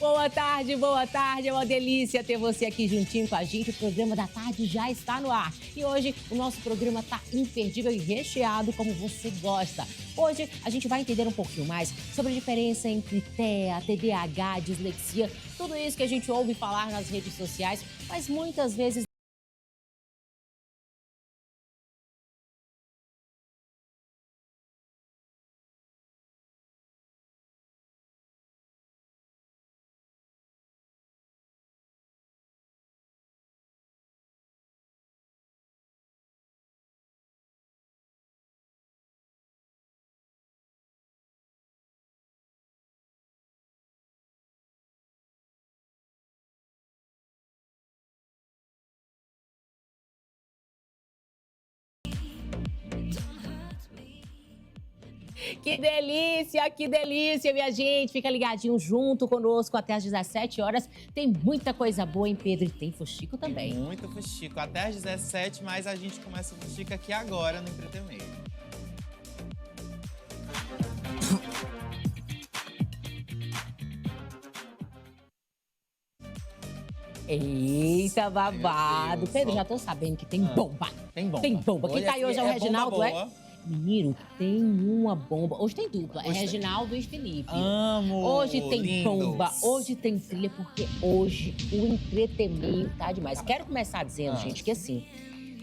Boa tarde. É uma delícia ter você aqui juntinho com a gente. O programa da tarde já está no ar. E hoje o nosso programa está imperdível e recheado como você gosta. Hoje a gente vai entender um pouquinho mais sobre a diferença entre TEA, TDAH, dislexia, tudo isso que a gente ouve falar nas redes sociais, mas muitas vezes que delícia, minha gente. Fica ligadinho junto conosco até às 17 horas. Tem muita coisa boa, hein, Pedro? E tem fuxico também. Tem muito fuxico. Até às 17, mas a gente começa o fuxico aqui agora no Entretenimento. Eita, babado. Pedro, já tô sabendo que tem bomba. Tem bomba. Tem bomba. Quem tá aí hoje é o Reginaldo, boa. Menino, tem uma bomba. Hoje tem dupla. É Reginaldo e Felipe. Amo! Hoje tem lindos. bomba, hoje tem trilha, porque hoje o entretenimento tá demais. Quero começar dizendo, gente, que assim,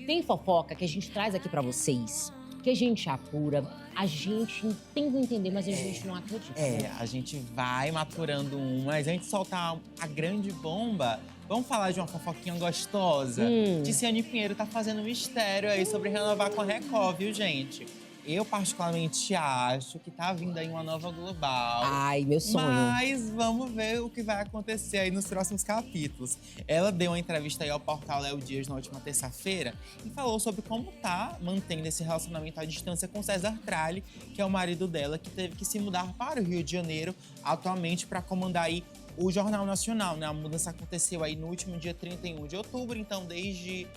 tem fofoca que a gente traz aqui pra vocês, que a gente apura, a gente tenta entender, mas a gente não acredita. A gente vai maturando mas antes de soltar a grande bomba, vamos falar de uma fofoquinha gostosa? Ticiane Pinheiro tá fazendo mistério aí sobre renovar com a Record, viu, gente? Eu, particularmente, acho que tá vindo aí uma nova Global. Ai, meu sonho. Mas vamos ver o que vai acontecer aí nos próximos capítulos. Ela deu uma entrevista aí ao portal Léo Dias na última terça-feira e falou sobre como tá mantendo esse relacionamento à distância com César Tralli, que é o marido dela, que teve que se mudar para o Rio de Janeiro atualmente para comandar aí o Jornal Nacional, né? A mudança aconteceu aí no último dia 31 de outubro, então desde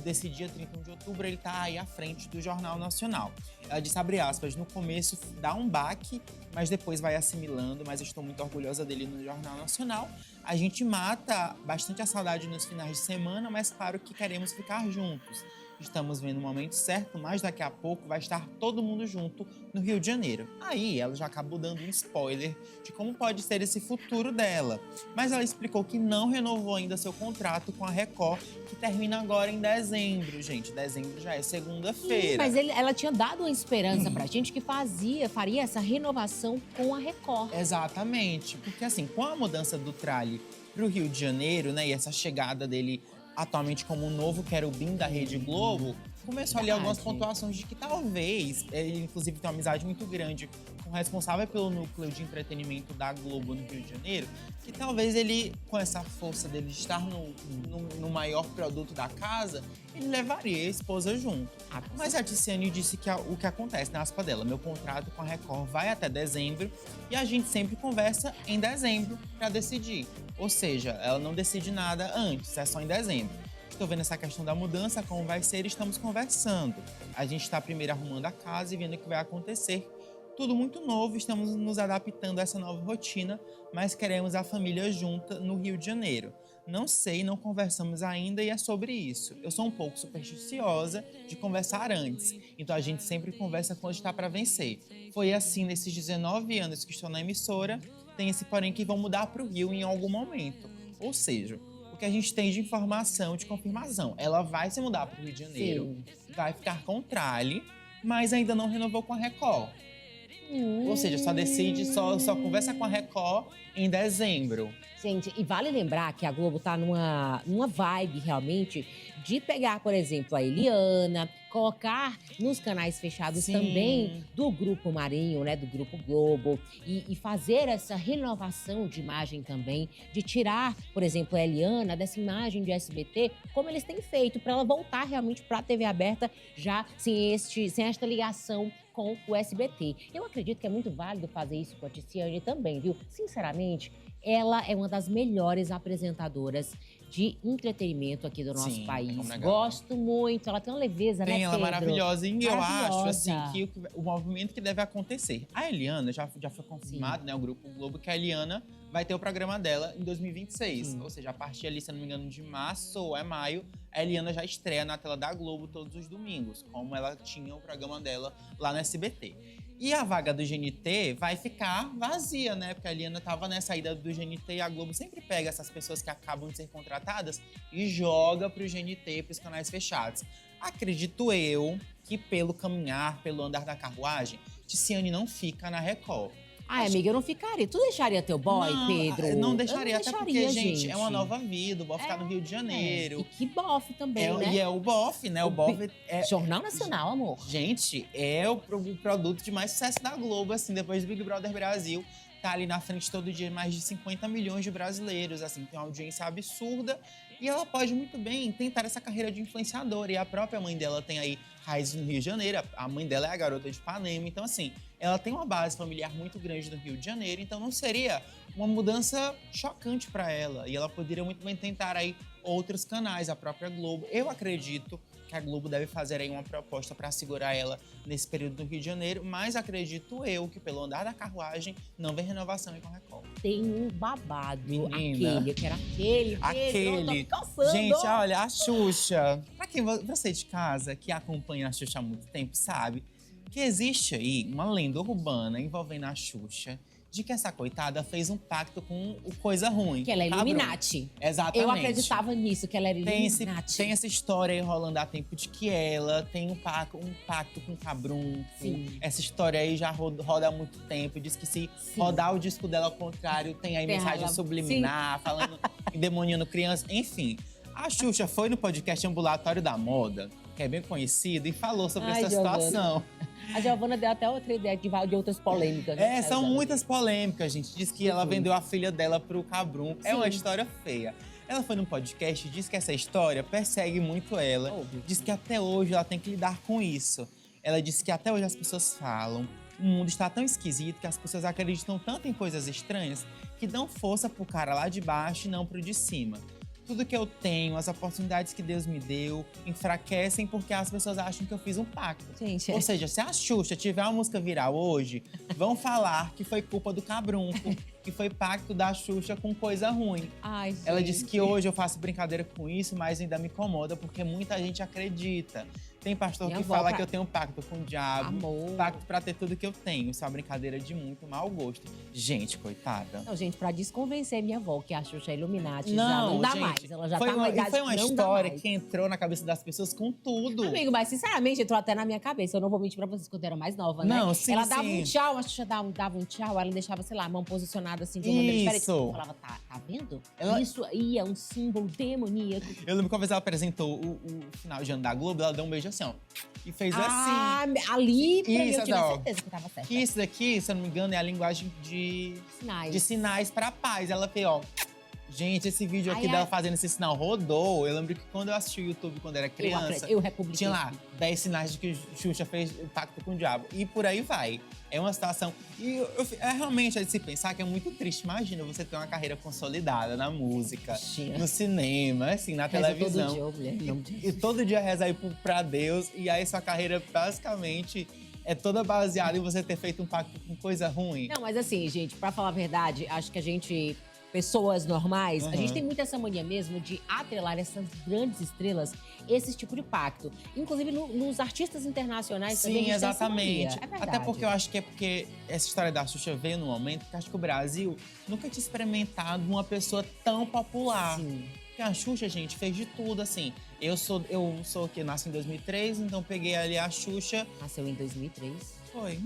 desse dia 31 de outubro, ele tá aí à frente do Jornal Nacional. Ela disse, abre aspas, no começo dá um baque, mas depois vai assimilando, mas eu estou muito orgulhosa dele no Jornal Nacional. A gente mata bastante a saudade nos finais de semana, mas claro que queremos ficar juntos. Estamos vendo o momento certo, mas daqui a pouco vai estar todo mundo junto no Rio de Janeiro. Aí ela já acabou dando um spoiler de como pode ser esse futuro dela. Mas ela explicou que não renovou ainda seu contrato com a Record, que termina agora em dezembro, gente. Dezembro já é segunda-feira. Mas ela tinha dado uma esperança pra gente que faria essa renovação com a Record. Exatamente, porque assim, com a mudança do Tralli pro Rio de Janeiro, né, e essa chegada dele atualmente como um novo querubim da Rede Globo, começou ali algumas pontuações de que talvez, ele inclusive tem uma amizade muito grande com o responsável pelo núcleo de entretenimento da Globo no Rio de Janeiro, que talvez ele, com essa força dele de estar no maior produto da casa, ele levaria a esposa junto. Mas a Ticiane disse que o que acontece, na aspa dela, meu contrato com a Record vai até dezembro e a gente sempre conversa em dezembro para decidir. Ou seja, ela não decide nada antes, é só em dezembro. Estou vendo essa questão da mudança, como vai ser, estamos conversando. A gente está primeiro arrumando a casa e vendo o que vai acontecer. Tudo muito novo, estamos nos adaptando a essa nova rotina, mas queremos a família junta no Rio de Janeiro. Não sei, não conversamos ainda e é sobre isso. Eu sou um pouco supersticiosa de conversar antes, então a gente sempre conversa quando está para vencer. Foi assim nesses 19 anos que estou na emissora, tem esse porém que vão mudar para o Rio em algum momento. Ou seja, o que a gente tem de informação, de confirmação, ela vai se mudar para o Rio de Janeiro, vai ficar com o Tralli, mas ainda não renovou com a Record. Ou seja, só conversa com a Record em dezembro. Gente, e vale lembrar que a Globo tá numa vibe realmente de pegar, por exemplo, a Eliana, colocar nos canais fechados também do Grupo Marinho, né, do Grupo Globo, e fazer essa renovação de imagem também, de tirar, por exemplo, a Eliana dessa imagem de SBT, como eles têm feito, para ela voltar realmente para a TV aberta já sem esta ligação com o SBT. Eu acredito que é muito válido fazer isso com a Ticiane também, viu? Sinceramente, ela é uma das melhores apresentadoras de entretenimento aqui do nosso Sim, país. como negar. Gosto muito. Ela tem uma leveza, né, Tem ela Pedro? maravilhosa. E eu acho, assim, Maravilhosa. que o movimento que deve acontecer. A Eliana, já foi confirmado, né, o Grupo Globo, que a Eliana vai ter o programa dela em 2026. Sim. Ou seja, a partir ali, se eu não me engano, de março ou maio, a Eliana já estreia na tela da Globo todos os domingos, como ela tinha o programa dela lá no SBT. E a vaga do GNT vai ficar vazia, né? Porque a Eliana tava nessa ida do GNT e a Globo sempre pega essas pessoas que acabam de ser contratadas e joga pro GNT, pros canais fechados. Acredito eu que pelo caminhar, pelo andar da carruagem, Tiziane não fica na Record. Ai, amiga, eu não ficaria. Tu deixaria teu boy, Não, Pedro? não deixaria, Eu até deixaria, porque, gente, é uma nova vida, o Boff tá no Rio de E Janeiro. que bofe também, né? E é o Boff, né? O Boff é. Jornal Nacional, amor. Gente, é o produto de mais sucesso da Globo, assim, depois do Big Brother Brasil. Tá ali na frente todo dia mais de 50 milhões de brasileiros, assim, tem uma audiência absurda. E ela pode muito bem tentar essa carreira de influenciadora. E a própria mãe dela tem aí raízes no Rio de Janeiro, a mãe dela é a garota de Ipanema. Então, assim, ela tem uma base familiar muito grande no Rio de Janeiro, então não seria uma mudança chocante para ela. E ela poderia muito bem tentar aí outros canais, a própria Globo. Eu acredito que a Globo deve fazer aí uma proposta para segurar ela nesse período do Rio de Janeiro, mas acredito eu que pelo andar da carruagem não vem renovação aí com a Record. Tem um babado. Menina. Aquele, eu quero aquele. Pedro, eu tô me coçando. Gente, olha, a Xuxa. Pra quem você de casa que acompanha a Xuxa há muito tempo, sabe que existe aí uma lenda urbana envolvendo a Xuxa de que essa coitada fez um pacto com o Coisa Ruim. Que ela é tá, Bruno? Illuminati. Exatamente. Eu acreditava nisso, que ela era Illuminati. Tem essa história aí rolando há tempo de que ela tem um pacto com o Cabrunco. Sim. Essa história aí já roda há muito tempo. Diz que se rodar o disco dela ao contrário, tem aí mensagem subliminar, falando, endemoniando criança. Enfim, a Xuxa foi no podcast Ambulatório da Moda, que é bem conhecido, e falou sobre essa situação. A Giovana deu até outra ideia de outras polêmicas. Né? São muitas polêmicas, gente. Diz que ela vendeu a filha dela pro Cabrunco. É uma história feia. Ela foi num podcast e disse que essa história persegue muito ela. Diz que até hoje ela tem que lidar com isso. Ela disse que até hoje as pessoas falam. O mundo está tão esquisito que as pessoas acreditam tanto em coisas estranhas que dão força pro cara lá de baixo e não pro de cima. Tudo que eu tenho, as oportunidades que Deus me deu, enfraquecem porque as pessoas acham que eu fiz um pacto. Gente, Ou seja, se a Xuxa tiver uma música viral hoje, vão falar que foi culpa do Cabrunco, que foi pacto da Xuxa com Coisa Ruim. Ai, gente. Ela disse que hoje eu faço brincadeira com isso, mas ainda me incomoda porque muita gente acredita. Tem pastor que fala que eu tenho um pacto com o diabo, pacto pra ter tudo que eu tenho. Isso é uma brincadeira de muito mau gosto. Gente, coitada. Não, gente, pra desconvencer minha avó que a Xuxa é Illuminati, não, já não dá gente, mais. Ela já foi tá numa idade foi uma que não história dá mais. que entrou na cabeça das pessoas com tudo. Amigo, mas sinceramente, entrou até na minha cabeça. Eu não vou mentir pra vocês quando eu era mais nova, né? Não, sim, ela dava sim. um tchau, a Xuxa dava um tchau, ela deixava, sei lá, a mão posicionada assim de uma maneira diferente. Isso. Eu falava, tá vendo? Isso aí é um símbolo demoníaco. Eu lembro que uma vez ela apresentou o final de ano da Globo, ela deu um beijo assim, ó. E fez assim. Ali, pra mim, eu Isso, tive Adel. certeza que tava certa. Que isso daqui, se eu não me engano, é a linguagem de sinais pra paz. Ela fez, ó. Gente, esse vídeo aqui dela fazendo esse sinal rodou. Eu lembro que quando eu assisti o YouTube quando era criança, eu republiquei. tinha lá 10 sinais de que Xuxa fez o pacto com o diabo. E por aí vai. É uma situação. E realmente é de se pensar que é muito triste. Imagina você ter uma carreira consolidada na música, no cinema, assim, na televisão. Todo dia, mulher. E todo dia reza aí pra Deus. E aí sua carreira basicamente é toda baseada em você ter feito um pacto com coisa ruim. Não, mas assim, gente, pra falar a verdade, acho que a gente, pessoas normais, a gente tem muito essa mania mesmo de atrelar essas grandes estrelas esse tipo de pacto. Inclusive nos artistas internacionais também. Sim, a gente exatamente. tem essa mania. É verdade. Até porque eu acho que é porque essa história da Xuxa veio no momento que acho que o Brasil nunca tinha experimentado uma pessoa tão popular. Sim. Porque a Xuxa, gente, fez de tudo, assim. Eu sou que nasci em 2003, então peguei ali a Xuxa. Nasceu em 2003. Foi.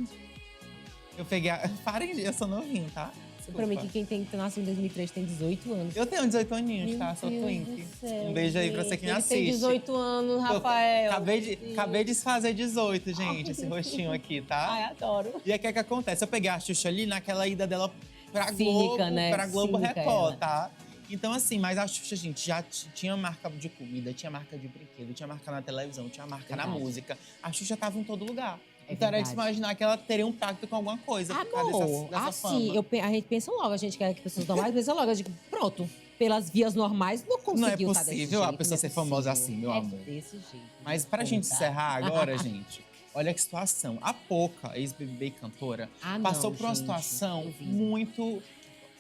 Eu peguei a... Parem, eu sou novinho, tá? Pra mim que quem nasceu em 2003 tem 18 anos. Eu tenho 18 aninhos, tá? Sou Deus Twink. do céu, Um beijo aí pra você que me ele assiste. tem 18 anos, Rafael. Acabei de fazer 18, gente, esse rostinho aqui, tá? Ai, adoro. E aí, o que acontece? Eu peguei a Xuxa ali naquela ida dela pra Cínica, Globo, né? pra Globo Cínica Record, ela. tá? Então, assim, mas a Xuxa, gente, já tinha marca de comida, tinha marca de brinquedo, tinha marca na televisão, tinha marca na música. A Xuxa tava em todo lugar. Então era de se verdade. imaginar que ela teria um pacto com alguma coisa por causa Amor, dessa assim, fama. a gente pensa logo, a gente quer que pessoas normais pensa logo, a gente, pronto, pelas vias normais, não Não é conseguiu tá desse possível jeito, a pessoa não é ser famosa possível. assim, meu amor. Desse jeito. Mas me pra gente conta. encerrar agora, gente, olha que situação. A Poca, ex-BBB cantora, Ah, passou não, por uma gente, situação eu vi. muito…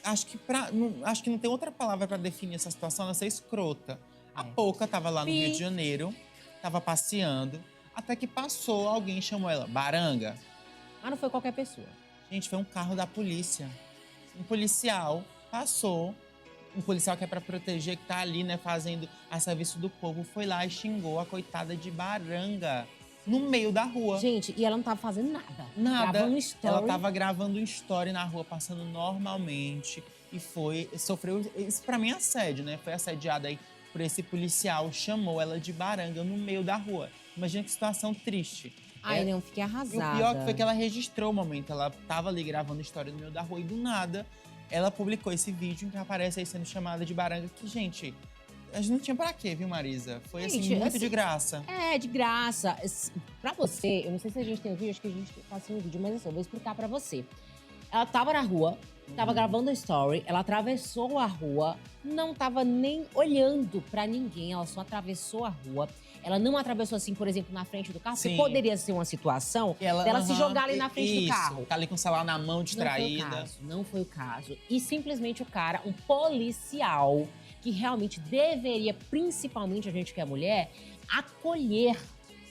acho que não tem outra palavra pra definir essa situação, a não ser escrota. A Poca tava lá no Rio de Janeiro, tava passeando, até que passou, alguém chamou ela, Baranga. Mas não foi qualquer pessoa. Gente, foi um carro da polícia. Um policial passou, um policial que é pra proteger, que tá ali, né, fazendo a serviço do povo, foi lá e xingou a coitada de Baranga no meio da rua. Gente, e ela não tava fazendo nada. Nada. Gravando story. Ela tava gravando um story na rua, passando normalmente. E sofreu, isso pra mim é assédio, né? Foi assediada aí por esse policial, chamou ela de Baranga no meio da rua. Imagina que situação triste. Ai, não, fiquei E arrasada. o pior foi que ela registrou o momento. Ela tava ali gravando história no meio da rua e do nada ela publicou esse vídeo em que aparece aí sendo chamada de Baranga. Que, gente, a gente não tinha pra quê, viu, Marisa? Foi assim, Gente, muito assim, de graça. É, de graça. Pra você, eu não sei se a gente tem o vídeo, acho que a gente tá sem o vídeo, mas assim, eu vou explicar pra você. Ela tava na rua, tava gravando a story, ela atravessou a rua, não tava nem olhando pra ninguém, ela só atravessou a rua. Ela não atravessou assim, por exemplo, na frente do carro, Sim. porque poderia ser uma situação dela se jogar ali na frente do carro. Tá ali com o celular na mão, distraída. Não foi o caso. E simplesmente o cara, um policial, que realmente deveria, principalmente a gente que é mulher, acolher,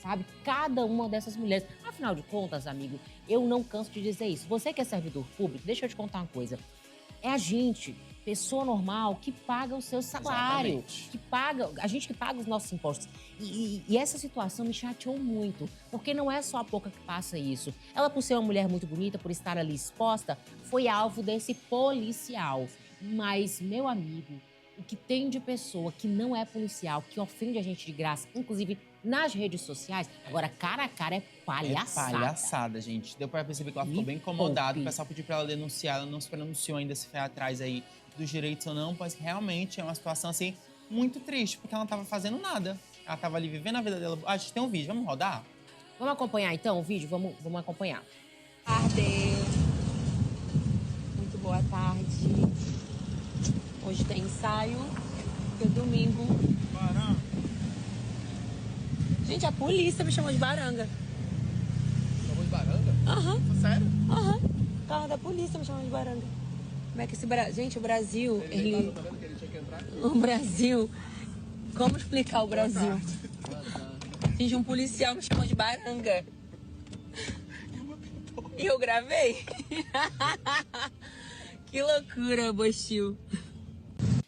sabe, cada uma dessas mulheres. Afinal de contas, amigo, eu não canso de dizer isso. Você que é servidor público, deixa eu te contar uma coisa. É a gente, pessoa normal, que paga o seu salário. Exatamente. A gente que paga os nossos impostos. E essa situação me chateou muito, porque não é só a Poca que passa isso. Ela, por ser uma mulher muito bonita, por estar ali exposta, foi alvo desse policial. Mas, meu amigo, o que tem de pessoa que não é policial, que ofende a gente de graça, inclusive nas redes sociais, agora cara a cara é palhaçada. É palhaçada, gente. Deu pra perceber que ela ficou bem incomodada. O pessoal pediu pra ela denunciar, ela não se pronunciou ainda se foi atrás aí dos direitos ou não, mas realmente é uma situação, assim, muito triste, porque ela não tava fazendo nada. Ela tava ali vivendo a vida dela. A gente tem um vídeo, vamos rodar? Vamos acompanhar então o vídeo? Vamos acompanhar. Tarde. Muito boa tarde. Hoje tem ensaio, porque domingo. Baranga. Gente, a polícia me chamou de baranga. Chamou de baranga? Aham, Sério? aham. O carro da polícia me chamou de baranga. Como é que esse Brasil. Gente, o Brasil. Ele tá vendo que ele tinha que entrar? O Brasil. Como explicar o Brasil? Gente, um policial me chamou de baranga. E eu gravei? Que loucura, Bochil.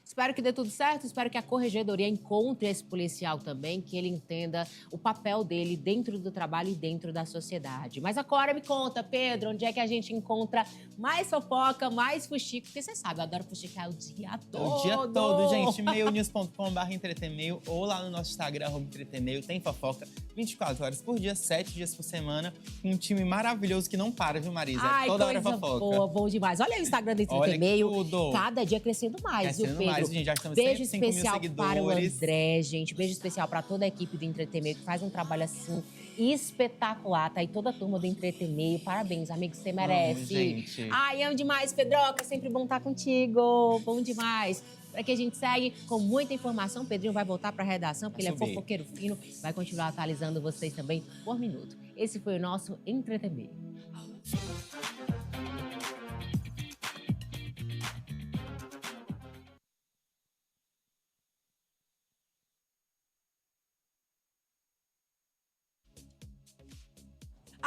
Espero que dê tudo certo, espero que a corregedoria encontre esse policial também, que ele entenda o papel dele dentro do trabalho e dentro da sociedade. Mas agora me conta, Pedro, onde é que a gente encontra mais fofoca, mais fuxico? Porque você sabe, eu adoro fuxicar o dia todo. O dia todo, gente. Meionews.com/entretenmeio ou lá no nosso Instagram, @entretenmeio. Tem fofoca 24 horas por dia, 7 dias por semana. Um time maravilhoso que não para, viu, Marisa? Ai, Toda hora coisa fofoca. boa, bom demais. Olha o Instagram do Olha Entretenmeio, tudo. cada dia crescendo mais, viu, Crescendo Pedro? mais, gente. Já estamos Beijo 105 mil especial para o seguidores. André, gente. Beijo especial para toda a equipe do Entretenmeio, que faz um trabalho assim espetacular. Tá aí toda a turma do Entretenmeio. Parabéns, amigo, você merece. gente. Ai, amo demais, Pedroca. Sempre bom estar contigo. Bom demais. Para que a gente segue com muita informação. O Pedrinho vai voltar para a redação, porque ele é Subir. fofoqueiro fino. Vai continuar atualizando vocês também por minuto. Esse foi o nosso Entretenmeio.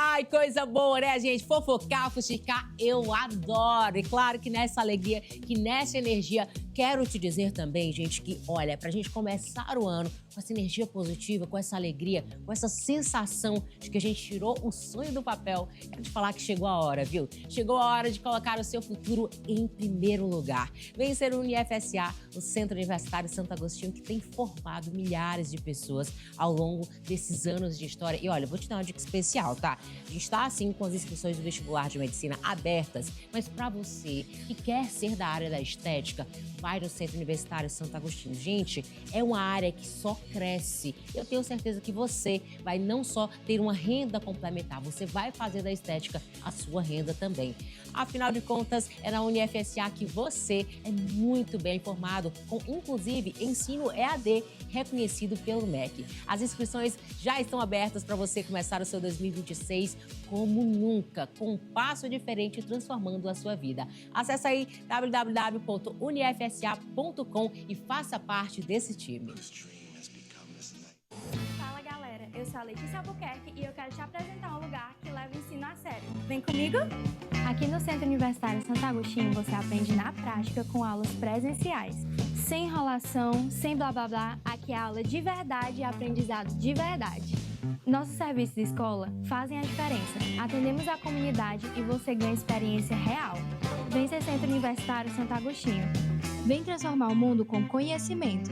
Ai, coisa boa, né, gente? Fofocar, fuxicar, eu adoro. E claro que nessa alegria, que nessa energia, quero te dizer também, gente, que olha, pra gente começar o ano com essa energia positiva, com essa alegria, com essa sensação de que a gente tirou o sonho do papel, quero te falar que chegou a hora, viu? Chegou a hora de colocar o seu futuro em primeiro lugar. Vem ser o UniFSA, o Centro Universitário Santo Agostinho, que tem formado milhares de pessoas ao longo desses anos de história. E olha, vou te dar uma dica especial, tá? A gente está, assim, com as inscrições do vestibular de medicina abertas, mas para você que quer ser da área da estética, vai faz no Centro Universitário Santo Agostinho. Gente, é uma área que só cresce. Eu tenho certeza que você vai não só ter uma renda complementar, você vai fazer da estética a sua renda também. Afinal de contas, é na UniFSA que você é muito bem informado, com inclusive ensino EAD reconhecido pelo MEC. As inscrições já estão abertas para você começar o seu 2026 como nunca, com um passo diferente transformando a sua vida. Acesse aí www.unifsa.com e faça parte desse time. Fala galera, eu sou a Letícia Albuquerque e eu quero te apresentar um lugar que leva o ensino a sério. Vem comigo? Aqui no Centro Universitário Santo Agostinho você aprende na prática com aulas presenciais. Sem enrolação, sem blá blá blá, aqui é aula de verdade e aprendizado de verdade. Nossos serviços de escola fazem a diferença. Atendemos a comunidade e você ganha experiência real. Vem ser Centro Universitário Santo Agostinho. Vem transformar o mundo com conhecimento.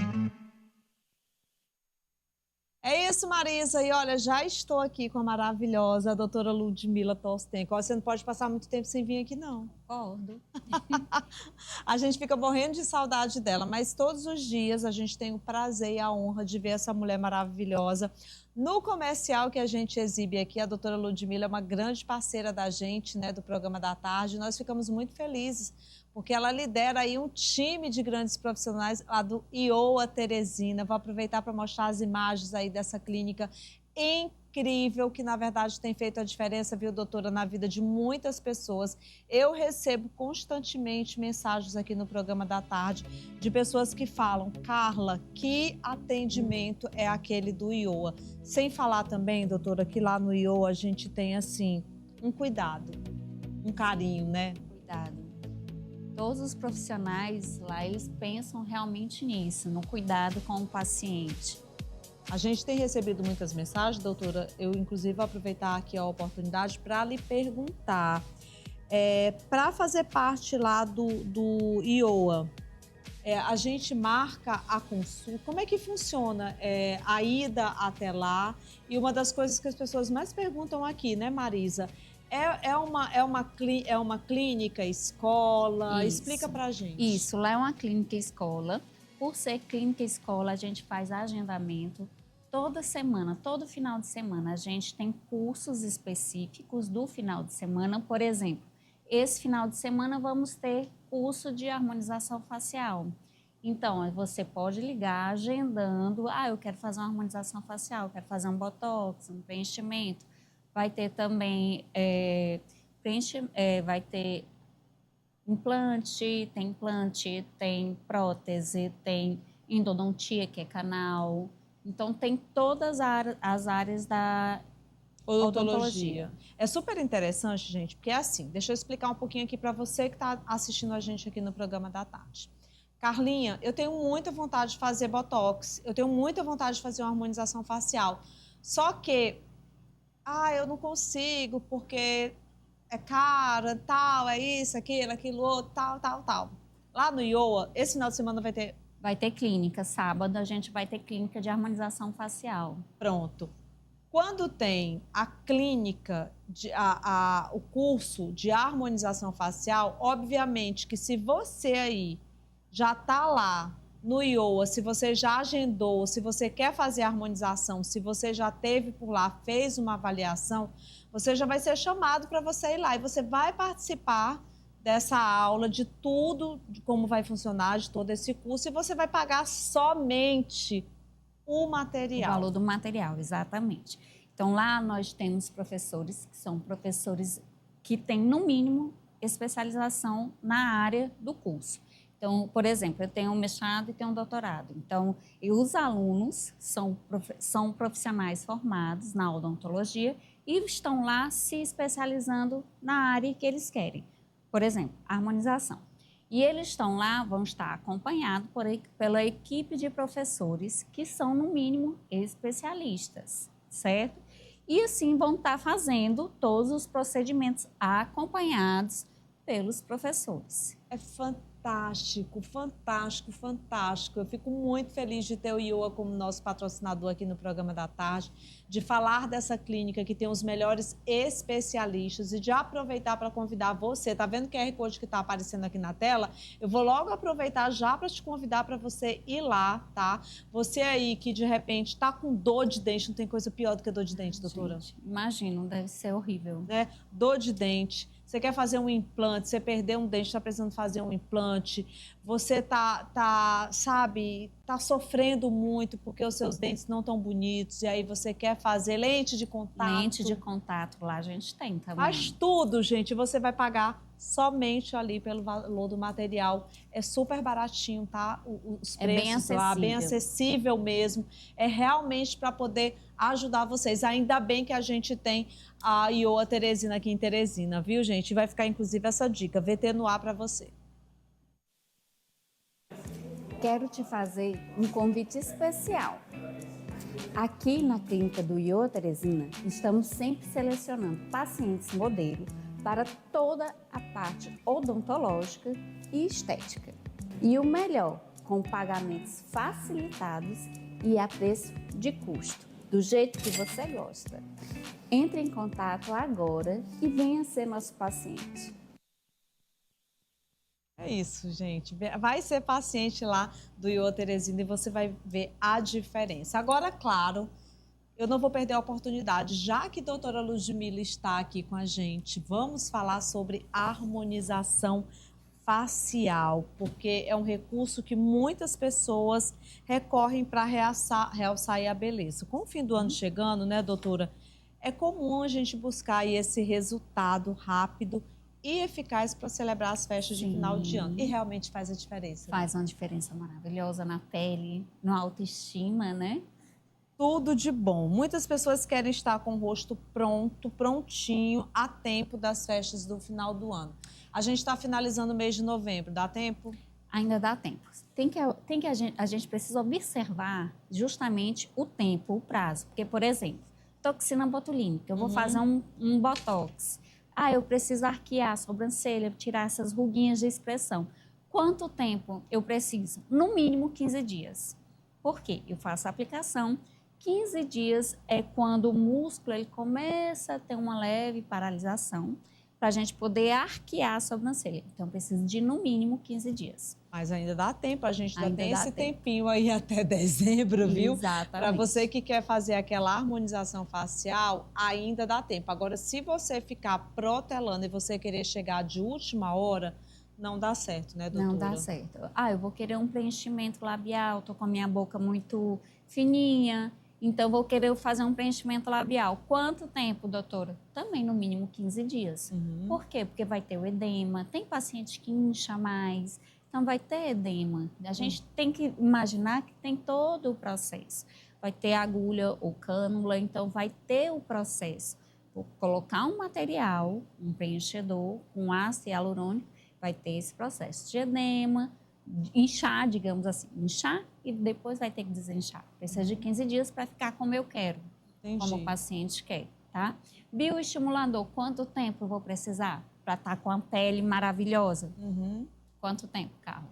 É isso, Marisa. E olha, já estou aqui com a maravilhosa doutora Ludmila Tostenko. Você não pode passar muito tempo sem vir aqui, não. Concordo. A gente fica morrendo de saudade dela, mas todos os dias a gente tem o prazer e a honra de ver essa mulher maravilhosa. No comercial que a gente exibe aqui, a doutora Ludmila é uma grande parceira da gente, né, do programa da tarde. Nós ficamos muito felizes, porque ela lidera aí um time de grandes profissionais lá do IOA Teresina. Vou aproveitar para mostrar as imagens aí dessa clínica incrível, que na verdade tem feito a diferença, viu, doutora, na vida de muitas pessoas. Eu recebo constantemente mensagens aqui no programa da tarde de pessoas que falam: Carla, que atendimento é aquele do IOA? Sem falar também, doutora, que lá no IOA a gente tem, assim, um cuidado, um carinho, né? Cuidado. Todos os profissionais lá, eles pensam realmente nisso, no cuidado com o paciente. A gente tem recebido muitas mensagens, doutora. Eu, inclusive, vou aproveitar aqui a oportunidade para lhe perguntar. Para fazer parte lá do IOA, a gente marca a consulta. Como é que funciona a ida até lá? E uma das coisas que as pessoas mais perguntam aqui, né, Marisa? É uma clínica escola? Isso. Explica pra gente. Isso, lá é uma clínica escola. Por ser clínica escola, a gente faz agendamento toda semana, todo final de semana. A gente tem cursos específicos do final de semana. Por exemplo, esse final de semana vamos ter curso de harmonização facial. Então, você pode ligar agendando. Eu quero fazer uma harmonização facial, quero fazer um botox, um preenchimento. Vai ter também vai ter implante, tem prótese, tem endodontia, que é canal. Então, tem todas as áreas da odontologia. É super interessante, gente, porque é assim, deixa eu explicar um pouquinho aqui para você que está assistindo a gente aqui no programa da tarde. Carlinha, eu tenho muita vontade de fazer botox, eu tenho muita vontade de fazer uma harmonização facial, só que, eu não consigo porque é caro, tal, é isso, aquilo outro, tal. Lá no IOA, esse final de semana vai ter... Vai ter clínica, sábado a gente vai ter clínica de harmonização facial. Pronto. Quando tem a clínica, o curso de harmonização facial, obviamente que se você aí já está lá no IOA, se você já agendou, se você quer fazer a harmonização, se você já esteve por lá, fez uma avaliação, você já vai ser chamado para você ir lá e você vai participar dessa aula, de tudo, de como vai funcionar, de todo esse curso, e você vai pagar somente o material. O valor do material, exatamente. Então, lá nós temos professores que são professores que têm, no mínimo, especialização na área do curso. Então, por exemplo, eu tenho um mestrado e tenho um doutorado. Então, os alunos são profissionais formados na odontologia e estão lá se especializando na área que eles querem. Por exemplo, harmonização. E eles estão lá, vão estar acompanhados pela equipe de professores que são, no mínimo, especialistas, certo? E assim vão estar fazendo todos os procedimentos acompanhados pelos professores. É fantástico. fantástico, fantástico, fantástico. Eu fico muito feliz de ter o Ioa como nosso patrocinador aqui no programa da tarde, de falar dessa clínica que tem os melhores especialistas e de aproveitar para convidar você. Tá vendo o QR Code que está aparecendo aqui na tela? Eu vou logo aproveitar já para te convidar para você ir lá, tá? Você aí que de repente está com dor de dente, não tem coisa pior do que dor de dente, doutora? Gente, imagino, deve ser horrível. Né? Dor de dente. Você quer fazer um implante, você perdeu um dente, está precisando fazer um implante, você tá sofrendo muito porque os seus dentes não estão bonitos, e aí você quer fazer lente de contato. Lente de contato lá a gente tem também. Faz tudo, gente, você vai pagar somente ali pelo valor do material. É super baratinho, tá? Os preços lá, bem acessível mesmo. É realmente para poder ajudar vocês. Ainda bem que a gente tem a Ioa Teresina aqui em Teresina, viu, gente? Vai ficar, inclusive, essa dica, VT no ar para você. Quero te fazer um convite especial. Aqui na clínica do Ioa Teresina, estamos sempre selecionando pacientes modelo para toda a parte odontológica e estética. E o melhor, com pagamentos facilitados e a preço de custo, do jeito que você gosta. Entre em contato agora e venha ser nosso paciente. É isso, gente. Vai ser paciente lá do Ioa Teresina e você vai ver a diferença. Agora, claro, eu não vou perder a oportunidade, já que a doutora Ludmila está aqui com a gente, vamos falar sobre harmonização facial, porque é um recurso que muitas pessoas recorrem para realçar a beleza. Com o fim do ano chegando, né, doutora, é comum a gente buscar aí esse resultado rápido e eficaz para celebrar as festas de final de ano. E realmente faz a diferença. Faz uma diferença maravilhosa na pele, na autoestima, né? Tudo de bom. Muitas pessoas querem estar com o rosto pronto, prontinho, a tempo das festas do final do ano. A gente está finalizando o mês de novembro, dá tempo? Ainda dá tempo. A gente precisa observar justamente o tempo, o prazo. Porque, por exemplo, toxina botulínica, eu vou fazer um botox. Eu preciso arquear a sobrancelha, tirar essas ruguinhas de expressão. Quanto tempo eu preciso? No mínimo 15 dias. Por quê? Eu faço a aplicação. 15 dias é quando o músculo ele começa a ter uma leve paralisação para a gente poder arquear a sobrancelha. Então, precisa de, no mínimo, 15 dias. Mas ainda dá tempo, a gente ainda tem esse tempinho aí até dezembro, viu? Exatamente. Para você que quer fazer aquela harmonização facial, ainda dá tempo. Agora, se você ficar protelando e você querer chegar de última hora, não dá certo, né, doutora? Não dá certo. Eu vou querer um preenchimento labial, tô com a minha boca muito fininha, então vou querer fazer um preenchimento labial. Quanto tempo, doutora? Também no mínimo 15 dias. Por quê? Porque vai ter o edema, tem paciente que incha mais, então vai ter edema. A gente tem que imaginar que tem todo o processo. Vai ter agulha ou cânula, então vai ter o processo. Vou colocar um material, um preenchedor, com ácido hialurônico, vai ter esse processo de edema, inchar, digamos assim, inchar e depois vai ter que desinchar. Precisa de 15 dias para ficar como eu quero, como o paciente quer, tá? Bioestimulador, quanto tempo eu vou precisar para estar com a pele maravilhosa? Quanto tempo, Carla?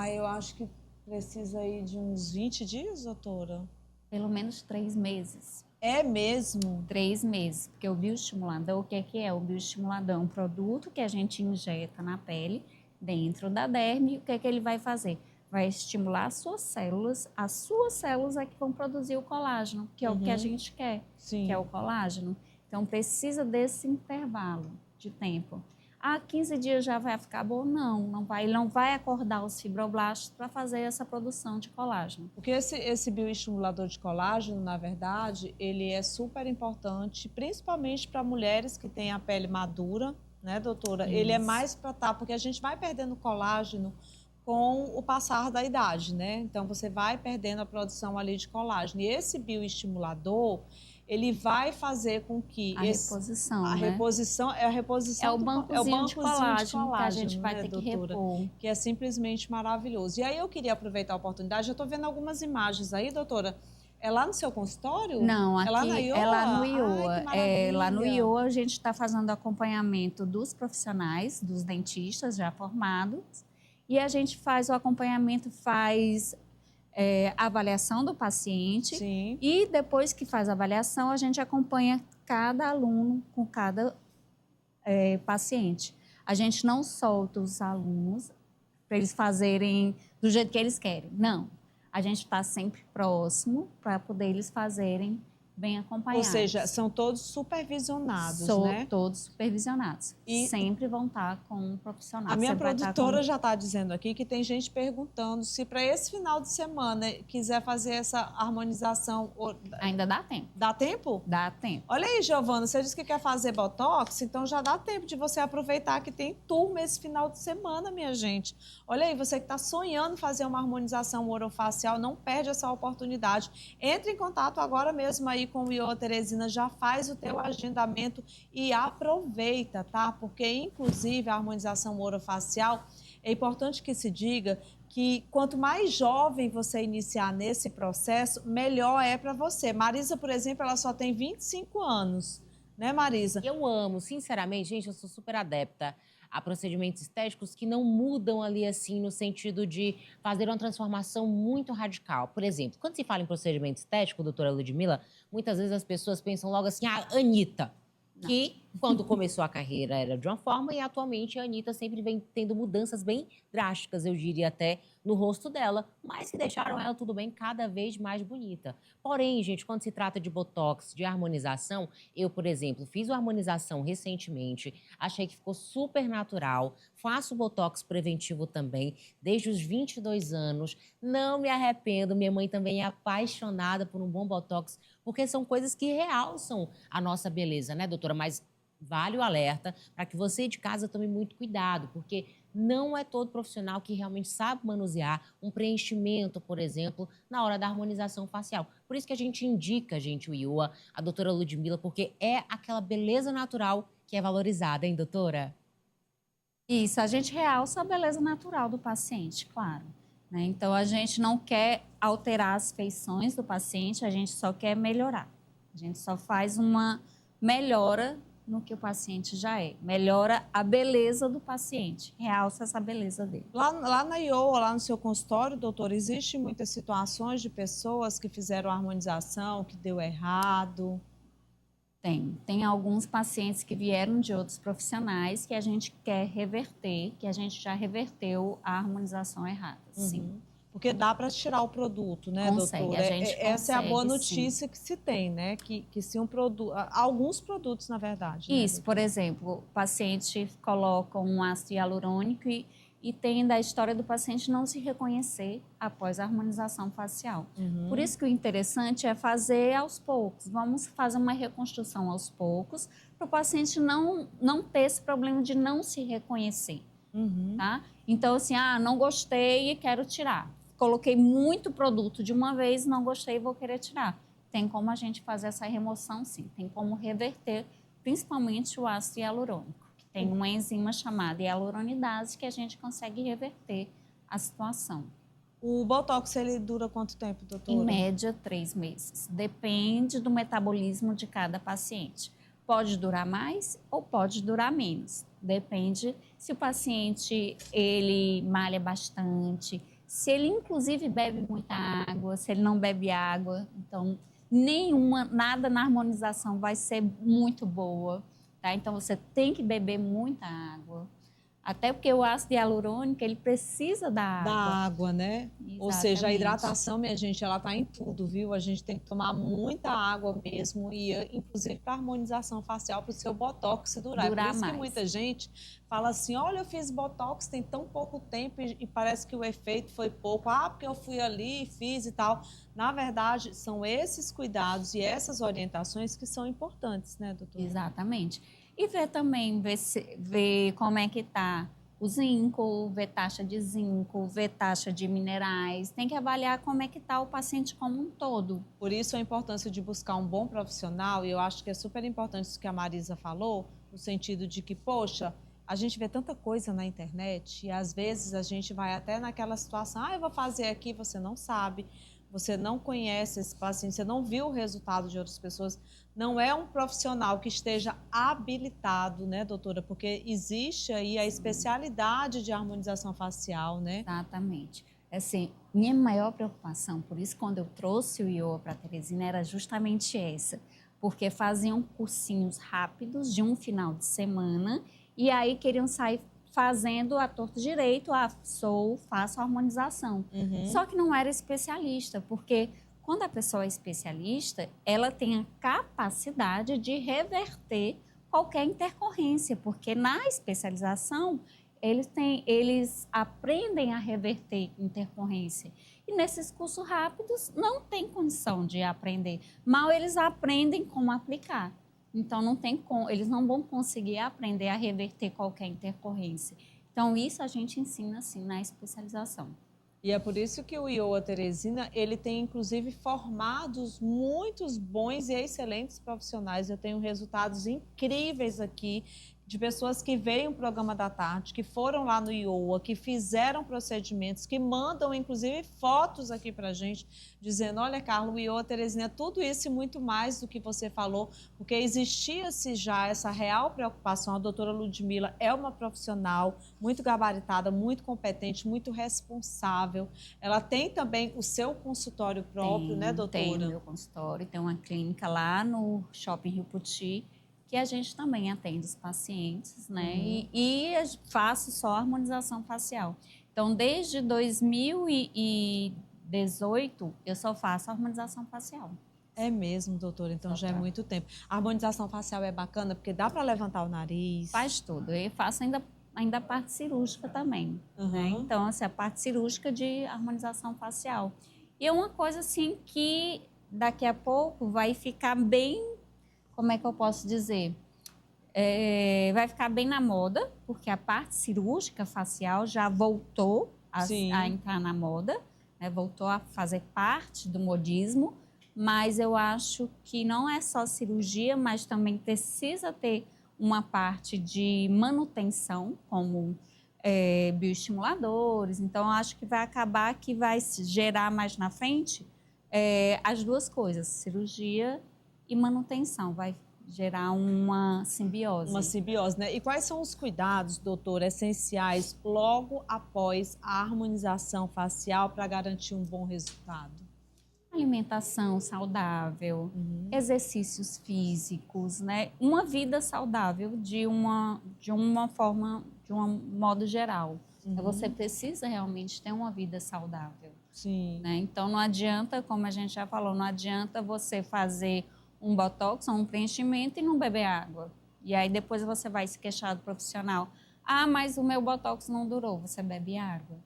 Eu acho que precisa aí de uns 20 dias, doutora? Pelo menos 3 meses. É mesmo? 3 meses, porque o bioestimulador, o que é o bioestimulador? É um produto que a gente injeta na pele, dentro da derme, o que ele vai fazer? Vai estimular as suas células é que vão produzir o colágeno, que é o que a gente quer, que é o colágeno. Então, precisa desse intervalo de tempo. 15 dias já vai ficar bom? Não vai. Ele não vai acordar os fibroblastos para fazer essa produção de colágeno. Porque esse bioestimulador de colágeno, na verdade, ele é super importante, principalmente para mulheres que têm a pele madura, né, doutora? Isso. Ele é mais para porque a gente vai perdendo colágeno com o passar da idade, né? Então, você vai perdendo a produção ali de colágeno. E esse bioestimulador, ele vai fazer com que... reposição, a reposição é a reposição... É o bancozinho de colágeno que a gente vai ter que repor. Que é simplesmente maravilhoso. E aí, eu queria aproveitar a oportunidade. Eu estou vendo algumas imagens aí, doutora. É lá no seu consultório? Não, aqui é lá no Ioa. Lá no Ioa a gente está fazendo acompanhamento dos profissionais, dos dentistas já formados. e a gente faz o acompanhamento, faz a avaliação do paciente. Sim. E depois que faz a avaliação, a gente acompanha cada aluno com cada paciente. A gente não solta os alunos para eles fazerem do jeito que eles querem. Não. A gente está sempre próximo para poder eles fazerem bem acompanhados. Ou seja, são todos supervisionados, São né? todos supervisionados. E sempre vão estar com um profissional. A minha Sempre vai estar produtora com... já está dizendo aqui que tem gente perguntando se para esse final de semana quiser fazer essa harmonização. Ainda dá tempo. Dá tempo? Dá tempo. Olha aí, Giovana, você disse que quer fazer Botox, então já dá tempo de você aproveitar que tem turma esse final de semana, minha gente. Olha aí, você que está sonhando em fazer uma harmonização orofacial, não perde essa oportunidade. Entre em contato agora mesmo aí com o Ioa Teresina, já faz o teu agendamento e aproveita, tá? Porque, inclusive, a harmonização orofacial, é importante que se diga que quanto mais jovem você iniciar nesse processo, melhor é para você. Marisa, por exemplo, ela só tem 25 anos, né, Marisa? Eu amo, sinceramente, gente, eu sou super adepta a procedimentos estéticos que não mudam ali, assim, no sentido de fazer uma transformação muito radical. Por exemplo, quando se fala em procedimento estético, doutora Ludmila, muitas vezes as pessoas pensam logo assim, ah, Anitta, que quando começou a carreira era de uma forma e atualmente a Anitta sempre vem tendo mudanças bem drásticas, eu diria até, no rosto dela, mas que deixaram ela, tudo bem, cada vez mais bonita. Porém, gente, quando se trata de botox, de harmonização, eu, por exemplo, fiz uma harmonização recentemente, achei que ficou super natural, faço botox preventivo também, desde os 22 anos, não me arrependo, minha mãe também é apaixonada por um bom botox, porque são coisas que realçam a nossa beleza, né, doutora? Mas vale o alerta para que você de casa tome muito cuidado, porque não é todo profissional que realmente sabe manusear um preenchimento, por exemplo, na hora da harmonização facial. Por isso que a gente indica, gente, o Ioa, a doutora Ludmila, porque é aquela beleza natural que é valorizada, hein, doutora? Isso, a gente realça a beleza natural do paciente, claro. Né? Então, a gente não quer alterar as feições do paciente, a gente só quer melhorar. A gente só faz uma melhora no que o paciente já é. Melhora a beleza do paciente, realça essa beleza dele. Lá na Ioa, lá no seu consultório, doutor, existem muitas situações de pessoas que fizeram a harmonização, que deu errado? Tem alguns pacientes que vieram de outros profissionais que a gente quer reverter, que a gente já reverteu a harmonização errada, sim. Porque dá para tirar o produto, né, Consegue, doutora? a gente Essa é a boa consegue, notícia que se tem, né? Que se um produto, alguns produtos, na verdade. Né, Isso, por exemplo, o paciente coloca um ácido hialurônico e tem da história do paciente não se reconhecer após a harmonização facial. Por isso que o interessante é fazer aos poucos. Vamos fazer uma reconstrução aos poucos para o paciente não ter esse problema de não se reconhecer. Tá? Então, assim, não gostei e quero tirar. Coloquei muito produto de uma vez, não gostei e vou querer tirar. Tem como a gente fazer essa remoção, sim. Tem como reverter, principalmente o ácido hialurônico, que tem uma enzima chamada hialuronidase que a gente consegue reverter a situação. O Botox, ele dura quanto tempo, doutora? Em média, 3 meses. Depende do metabolismo de cada paciente. Pode durar mais ou pode durar menos. Depende se o paciente ele malha bastante, se ele inclusive bebe muita água, se ele não bebe água. Então, nada na harmonização vai ser muito boa, tá? Então, você tem que beber muita água. Até porque o ácido hialurônico, ele precisa da água. Da água, né? Exatamente. Ou seja, a hidratação, minha gente, ela tá em tudo, viu? A gente tem que tomar muita água mesmo, e inclusive para harmonização facial, para o seu botox durar. Por isso mais. que muita gente fala assim, olha, eu fiz botox tem tão pouco tempo e parece que o efeito foi pouco. Porque eu fui ali, fiz e tal. Na verdade, são esses cuidados e essas orientações que são importantes, né, doutora? Exatamente. E ver também, ver como é que está o zinco, ver taxa de zinco, ver taxa de minerais. Tem que avaliar como é que está o paciente como um todo. Por isso a importância de buscar um bom profissional, e eu acho que é super importante isso que a Marisa falou, no sentido de que, poxa, a gente vê tanta coisa na internet e às vezes a gente vai até naquela situação, eu vou fazer aqui, você não sabe. você não conhece esse paciente, você não viu o resultado de outras pessoas, não é um profissional que esteja habilitado, né, doutora? Porque existe aí a especialidade de harmonização facial, né? Exatamente. Assim, minha maior preocupação, por isso quando eu trouxe o IOA para a Teresina, era justamente essa. Porque faziam cursinhos rápidos de um final de semana e aí queriam sair fazendo a torto direito, faço harmonização. Só que não era especialista, porque quando a pessoa é especialista, ela tem a capacidade de reverter qualquer intercorrência, porque na especialização eles aprendem a reverter intercorrência. E nesses cursos rápidos não tem condição de aprender. Mal eles aprendem como aplicar. Então, eles não vão conseguir aprender a reverter qualquer intercorrência. Então, isso a gente ensina, assim, na especialização. E é por isso que o IOA Teresina, ele tem, inclusive, formados muitos bons e excelentes profissionais. Eu tenho resultados incríveis aqui de pessoas que veem o programa da tarde, que foram lá no IOA, que fizeram procedimentos, que mandam, inclusive, fotos aqui para a gente, dizendo, olha, Carlos, o IOA Teresina é tudo isso e muito mais do que você falou, porque existia-se já essa real preocupação. A doutora Ludmila é uma profissional muito gabaritada, muito competente, muito responsável. Ela tem também o seu consultório próprio, né, doutora? Tem o meu consultório, tem uma clínica lá no Shopping Rio Puti, que a gente também atende os pacientes, né? E faço só harmonização facial. Então, desde 2018, eu só faço harmonização facial. É mesmo, doutora? Então, já é muito tempo. A harmonização facial é bacana, porque dá para levantar o nariz. Faz tudo. Eu faço ainda a parte cirúrgica também, né? Então, assim, a parte cirúrgica de harmonização facial. E é uma coisa, assim, que daqui a pouco vai ficar bem... Como é que eu posso dizer? Vai ficar bem na moda, porque a parte cirúrgica facial já voltou a entrar na moda, né? Voltou a fazer parte do modismo, mas eu acho que não é só cirurgia, mas também precisa ter uma parte de manutenção, como bioestimuladores. Então, eu acho que vai acabar que vai gerar mais na frente as duas coisas, cirurgia e manutenção, vai gerar uma simbiose. Uma simbiose, né? E quais são os cuidados, doutora, essenciais logo após a harmonização facial para garantir um bom resultado? Alimentação saudável, exercícios físicos, né? Uma vida saudável de uma forma, de um modo geral. Então, você precisa realmente ter uma vida saudável. Sim. Né? Então, não adianta, como a gente já falou, não adianta você fazer um botox ou um preenchimento e não beber água. E aí depois você vai se queixar do profissional. Ah, mas o meu botox não durou. Você bebe água.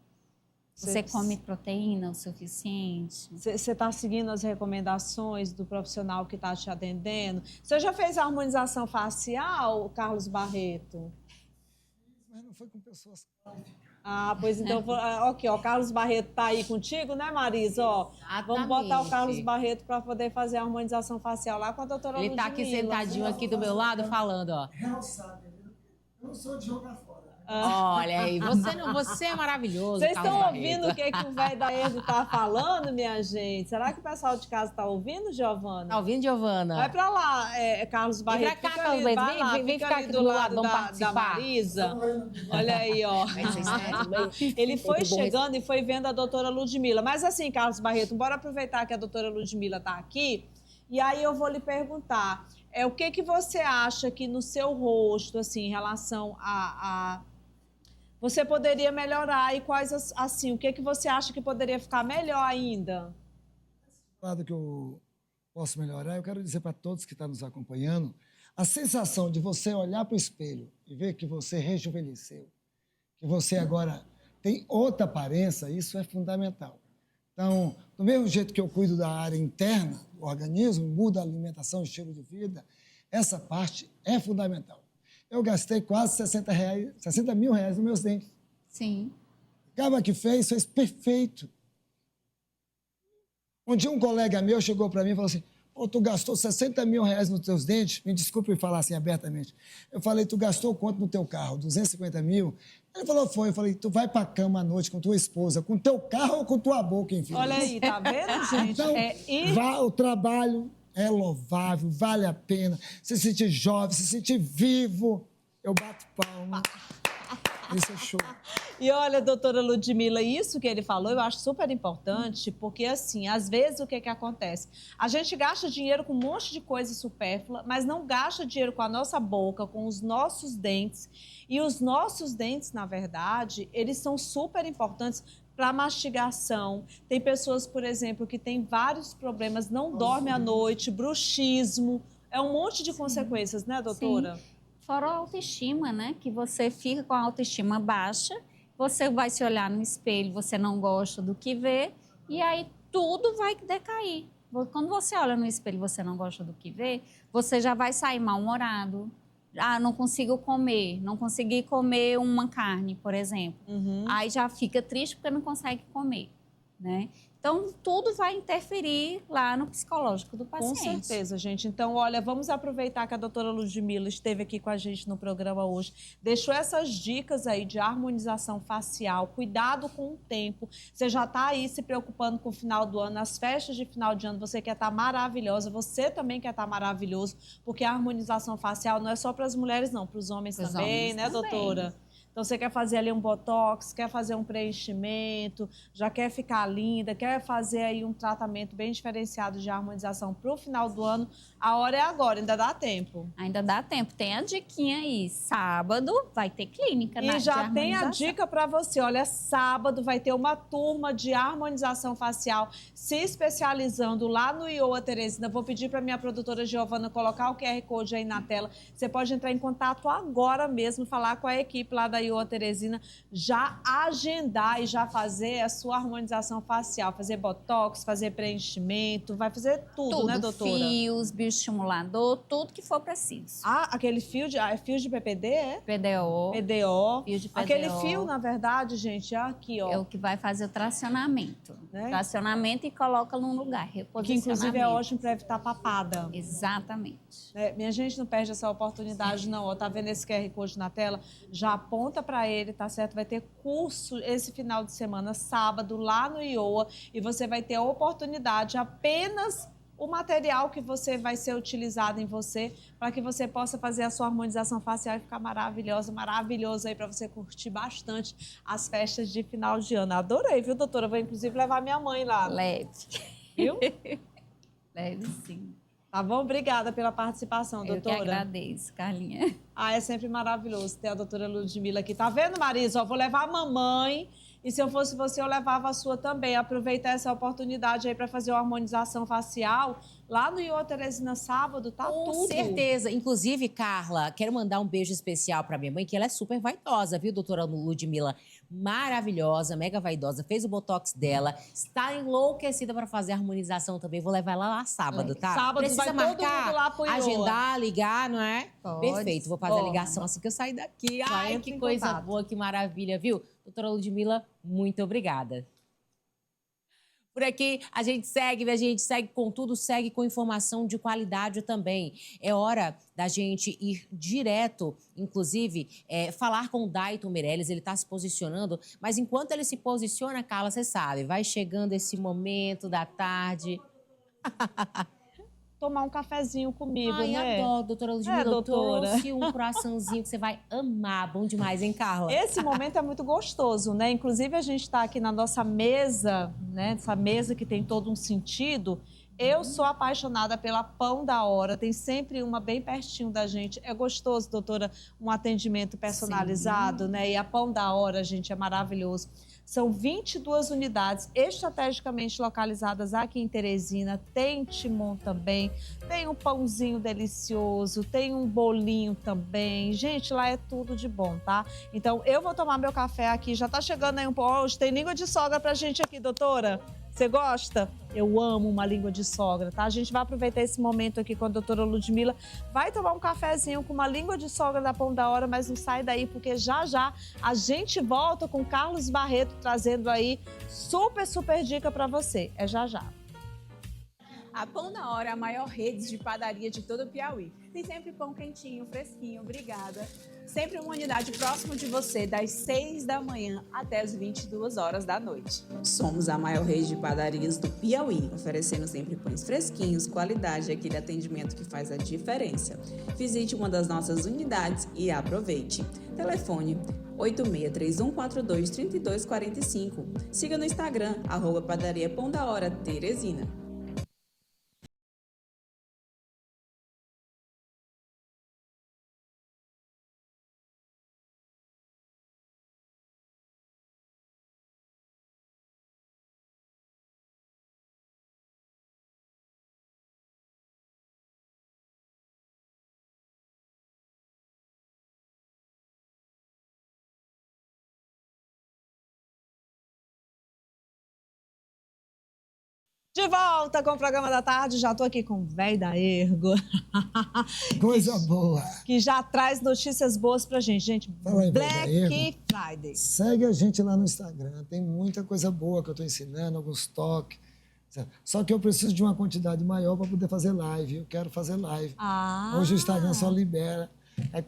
Você come proteína o suficiente. Você está seguindo as recomendações do profissional que está te atendendo? Você já fez a harmonização facial, Carlos Barreto? Mas não foi com pessoas qualificadas. Ah, pois então, aqui, ó, Carlos Barreto está aí contigo, né, Marisa? Ó, vamos botar o Carlos Barreto para poder fazer a harmonização facial lá com a doutora Ludmila. Ele está aqui sentadinho aqui do meu lado falando, ó. Realçar, entendeu? Eu não sou de jogar fora. Olha aí, você é maravilhoso. Vocês Carlos estão Barreto. ouvindo o que o velho da Erdo está falando, minha gente? Será que o pessoal de casa está ouvindo, Giovana? Tá ouvindo, Giovana? Vai para lá, Carlos Barreto. Vem pra cá, Fica Carlos ali, Barreto. vai lá, Vem fica ficar ali aqui do do meu lado lado, vamos da participar. Marisa. Olha aí, ó. Ele foi chegando e foi vendo a doutora Ludmila. Mas assim, Carlos Barreto, bora aproveitar que a doutora Ludmila está aqui. E aí eu vou lhe perguntar, o que você acha que no seu rosto, assim, em relação a você poderia melhorar e quais, assim, o que você acha que poderia ficar melhor ainda? Do lado que eu posso melhorar, eu quero dizer para todos que estão nos acompanhando, a sensação de você olhar para o espelho e ver que você rejuvenesceu, que você agora tem outra aparência, isso é fundamental. Então, do mesmo jeito que eu cuido da área interna do organismo, muda a alimentação, estilo de vida, essa parte é fundamental. Eu gastei quase 60 mil reais nos meus dentes. Sim. O cara que fez perfeito. Um dia um colega meu chegou para mim e falou assim, Pô, tu gastou 60 mil reais nos teus dentes? Me desculpe falar assim abertamente. Eu falei, tu gastou quanto no teu carro? 250 mil? Ele falou, foi. Eu falei, tu vai pra cama à noite com tua esposa, com teu carro ou com tua boca, enfim? Olha aí, tá vendo, gente? Então, o trabalho é louvável, vale a pena. Se sentir jovem, se sentir vivo, eu bato palma. Isso é show. E olha, doutora Ludmila, isso que ele falou eu acho super importante, porque assim, às vezes o que acontece? A gente gasta dinheiro com um monte de coisa supérflua, mas não gasta dinheiro com a nossa boca, com os nossos dentes. E os nossos dentes, na verdade, eles são super importantes para mastigação. Tem pessoas, por exemplo, que têm vários problemas, não dormem à noite, bruxismo. É um monte de consequências, né, doutora? Sim. Fora a autoestima, né? Que você fica com a autoestima baixa, você vai se olhar no espelho, você não gosta do que vê, e aí tudo vai decair. Quando você olha no espelho e você não gosta do que vê, você já vai sair mal-humorado. Ah, não consigo comer, não consegui comer uma carne, por exemplo. Aí já fica triste porque não consegue comer, né? Então, tudo vai interferir lá no psicológico do paciente. Com certeza, gente. Então, olha, vamos aproveitar que a doutora Ludmila esteve aqui com a gente no programa hoje. Deixou essas dicas aí de harmonização facial, cuidado com o tempo. Você já está aí se preocupando com o final do ano, as festas de final de ano, você quer estar maravilhosa, você também quer estar maravilhoso, porque a harmonização facial não é só para as mulheres, não, para os homens também, né, doutora? Então, você quer fazer ali um botox, quer fazer um preenchimento, já quer ficar linda, quer fazer aí um tratamento bem diferenciado de harmonização para o final do ano, a hora é agora, ainda dá tempo. Ainda dá tempo. Tem a diquinha aí. Sábado vai ter clínica E já tem a dica para você. Olha, sábado vai ter uma turma de harmonização facial se especializando lá no Iowa Teresina. Vou pedir para minha produtora Giovana colocar o QR Code aí na tela. Você pode entrar em contato agora mesmo, falar com a equipe lá da Iowa Teresina, já agendar e já fazer a sua harmonização facial, fazer botox, fazer preenchimento, vai fazer tudo, né, doutora? Fios, bioestimulador, tudo que for preciso. Ah, aquele fio de, fio de PPD, é? PDO. PDO. Fio de PDO. Aquele fio, na verdade, gente, é aqui, ó. É o que vai fazer o tracionamento. Né? Tracionamento e coloca num lugar, reposicionamento. Que, inclusive, é ótimo para evitar papada. Exatamente. Minha gente, não perde essa oportunidade, não. Ó, tá vendo esse QR Code na tela? Já aponta para ele, tá certo? Vai ter curso esse final de semana, sábado, lá no Iowa, e você vai ter a oportunidade, apenas o material que você vai ser utilizado em você, para que você possa fazer a sua harmonização facial e ficar maravilhosa, maravilhoso aí para você curtir bastante as festas de final de ano. Adorei, viu, doutora? Vou, inclusive, levar minha mãe lá. Leve. Viu? Leve, sim. Tá bom? Obrigada pela participação, doutora. Eu que agradeço, Carlinha. Ah, é sempre maravilhoso ter a doutora Ludmila aqui. Tá vendo, Marisa? Ó, vou levar a mamãe. E se eu fosse você, eu levava a sua também. Aproveita essa oportunidade aí para fazer uma harmonização facial. Lá no Iowa Teresina, sábado, tá tudo. Com certeza. Inclusive, Carla, quero mandar um beijo especial para minha mãe, que ela é super vaidosa, viu, doutora Ludmila? Maravilhosa, mega vaidosa. Fez o botox dela. Está enlouquecida para fazer a harmonização também. Vou levar ela lá sábado, tá? Sábado Precisa vai marcar, todo mundo lá pro Iowa. agendar, ligar, não é? Pode. Perfeito. Vou fazer a ligação assim que eu sair daqui. Ai, entra que em coisa contato. boa, que maravilha, viu? Doutora Ludmila, muito obrigada. Por aqui, a gente segue com tudo, segue com informação de qualidade também. É hora da gente ir direto, inclusive, falar com o Daito Meirelles, ele está se posicionando, mas enquanto ele se posiciona, Carla, você sabe, vai chegando esse momento da tarde. Tomar um cafezinho comigo, Ai, né? adoro, doutora Ludmila. doutora. Trouxe um croissantzinho que você vai amar. Bom demais, hein, Carla? Esse momento é muito gostoso, né? Inclusive, a gente está aqui na nossa mesa, né? Essa mesa que tem todo um sentido. Eu sou apaixonada pela Pão da Hora. Tem sempre uma bem pertinho da gente. É gostoso, doutora, um atendimento personalizado, né? E a Pão da Hora, gente, é maravilhoso. São 22 unidades estrategicamente localizadas aqui em Teresina. Tem Timon também, tem um pãozinho delicioso, tem um bolinho também. Gente, lá é tudo de bom, tá? Então, eu vou tomar meu café aqui. Já tá chegando aí um pouco. Hoje tem língua de sogra pra gente aqui, doutora. Você gosta? Eu amo uma língua de sogra, tá? A gente vai aproveitar esse momento aqui com a doutora Ludmila. Vai tomar um cafezinho com uma língua de sogra da Pão da Hora, mas não sai daí, porque já a gente volta com Carlos Barreto trazendo aí super dica pra você. É já. A Pão da Hora é a maior rede de padaria de todo o Piauí. Tem sempre pão quentinho, fresquinho, obrigada. Sempre uma unidade próxima de você, das 6 da manhã até as 22 horas da noite. Somos a maior rede de padarias do Piauí, oferecendo sempre pães fresquinhos, qualidade e aquele atendimento que faz a diferença. Visite uma das nossas unidades e aproveite. Telefone 8631423245. Siga no Instagram, @padaria Pão da Hora Teresina. De volta com o programa da tarde, já estou aqui com o velho da Ergo. Coisa boa. Que já traz notícias boas pra gente. Gente, Fala aí, Black Friday. Segue a gente lá no Instagram, tem muita coisa boa que eu estou ensinando, alguns toques. Só que eu preciso de uma quantidade maior para poder fazer live. Eu quero fazer live. Hoje o Instagram só libera.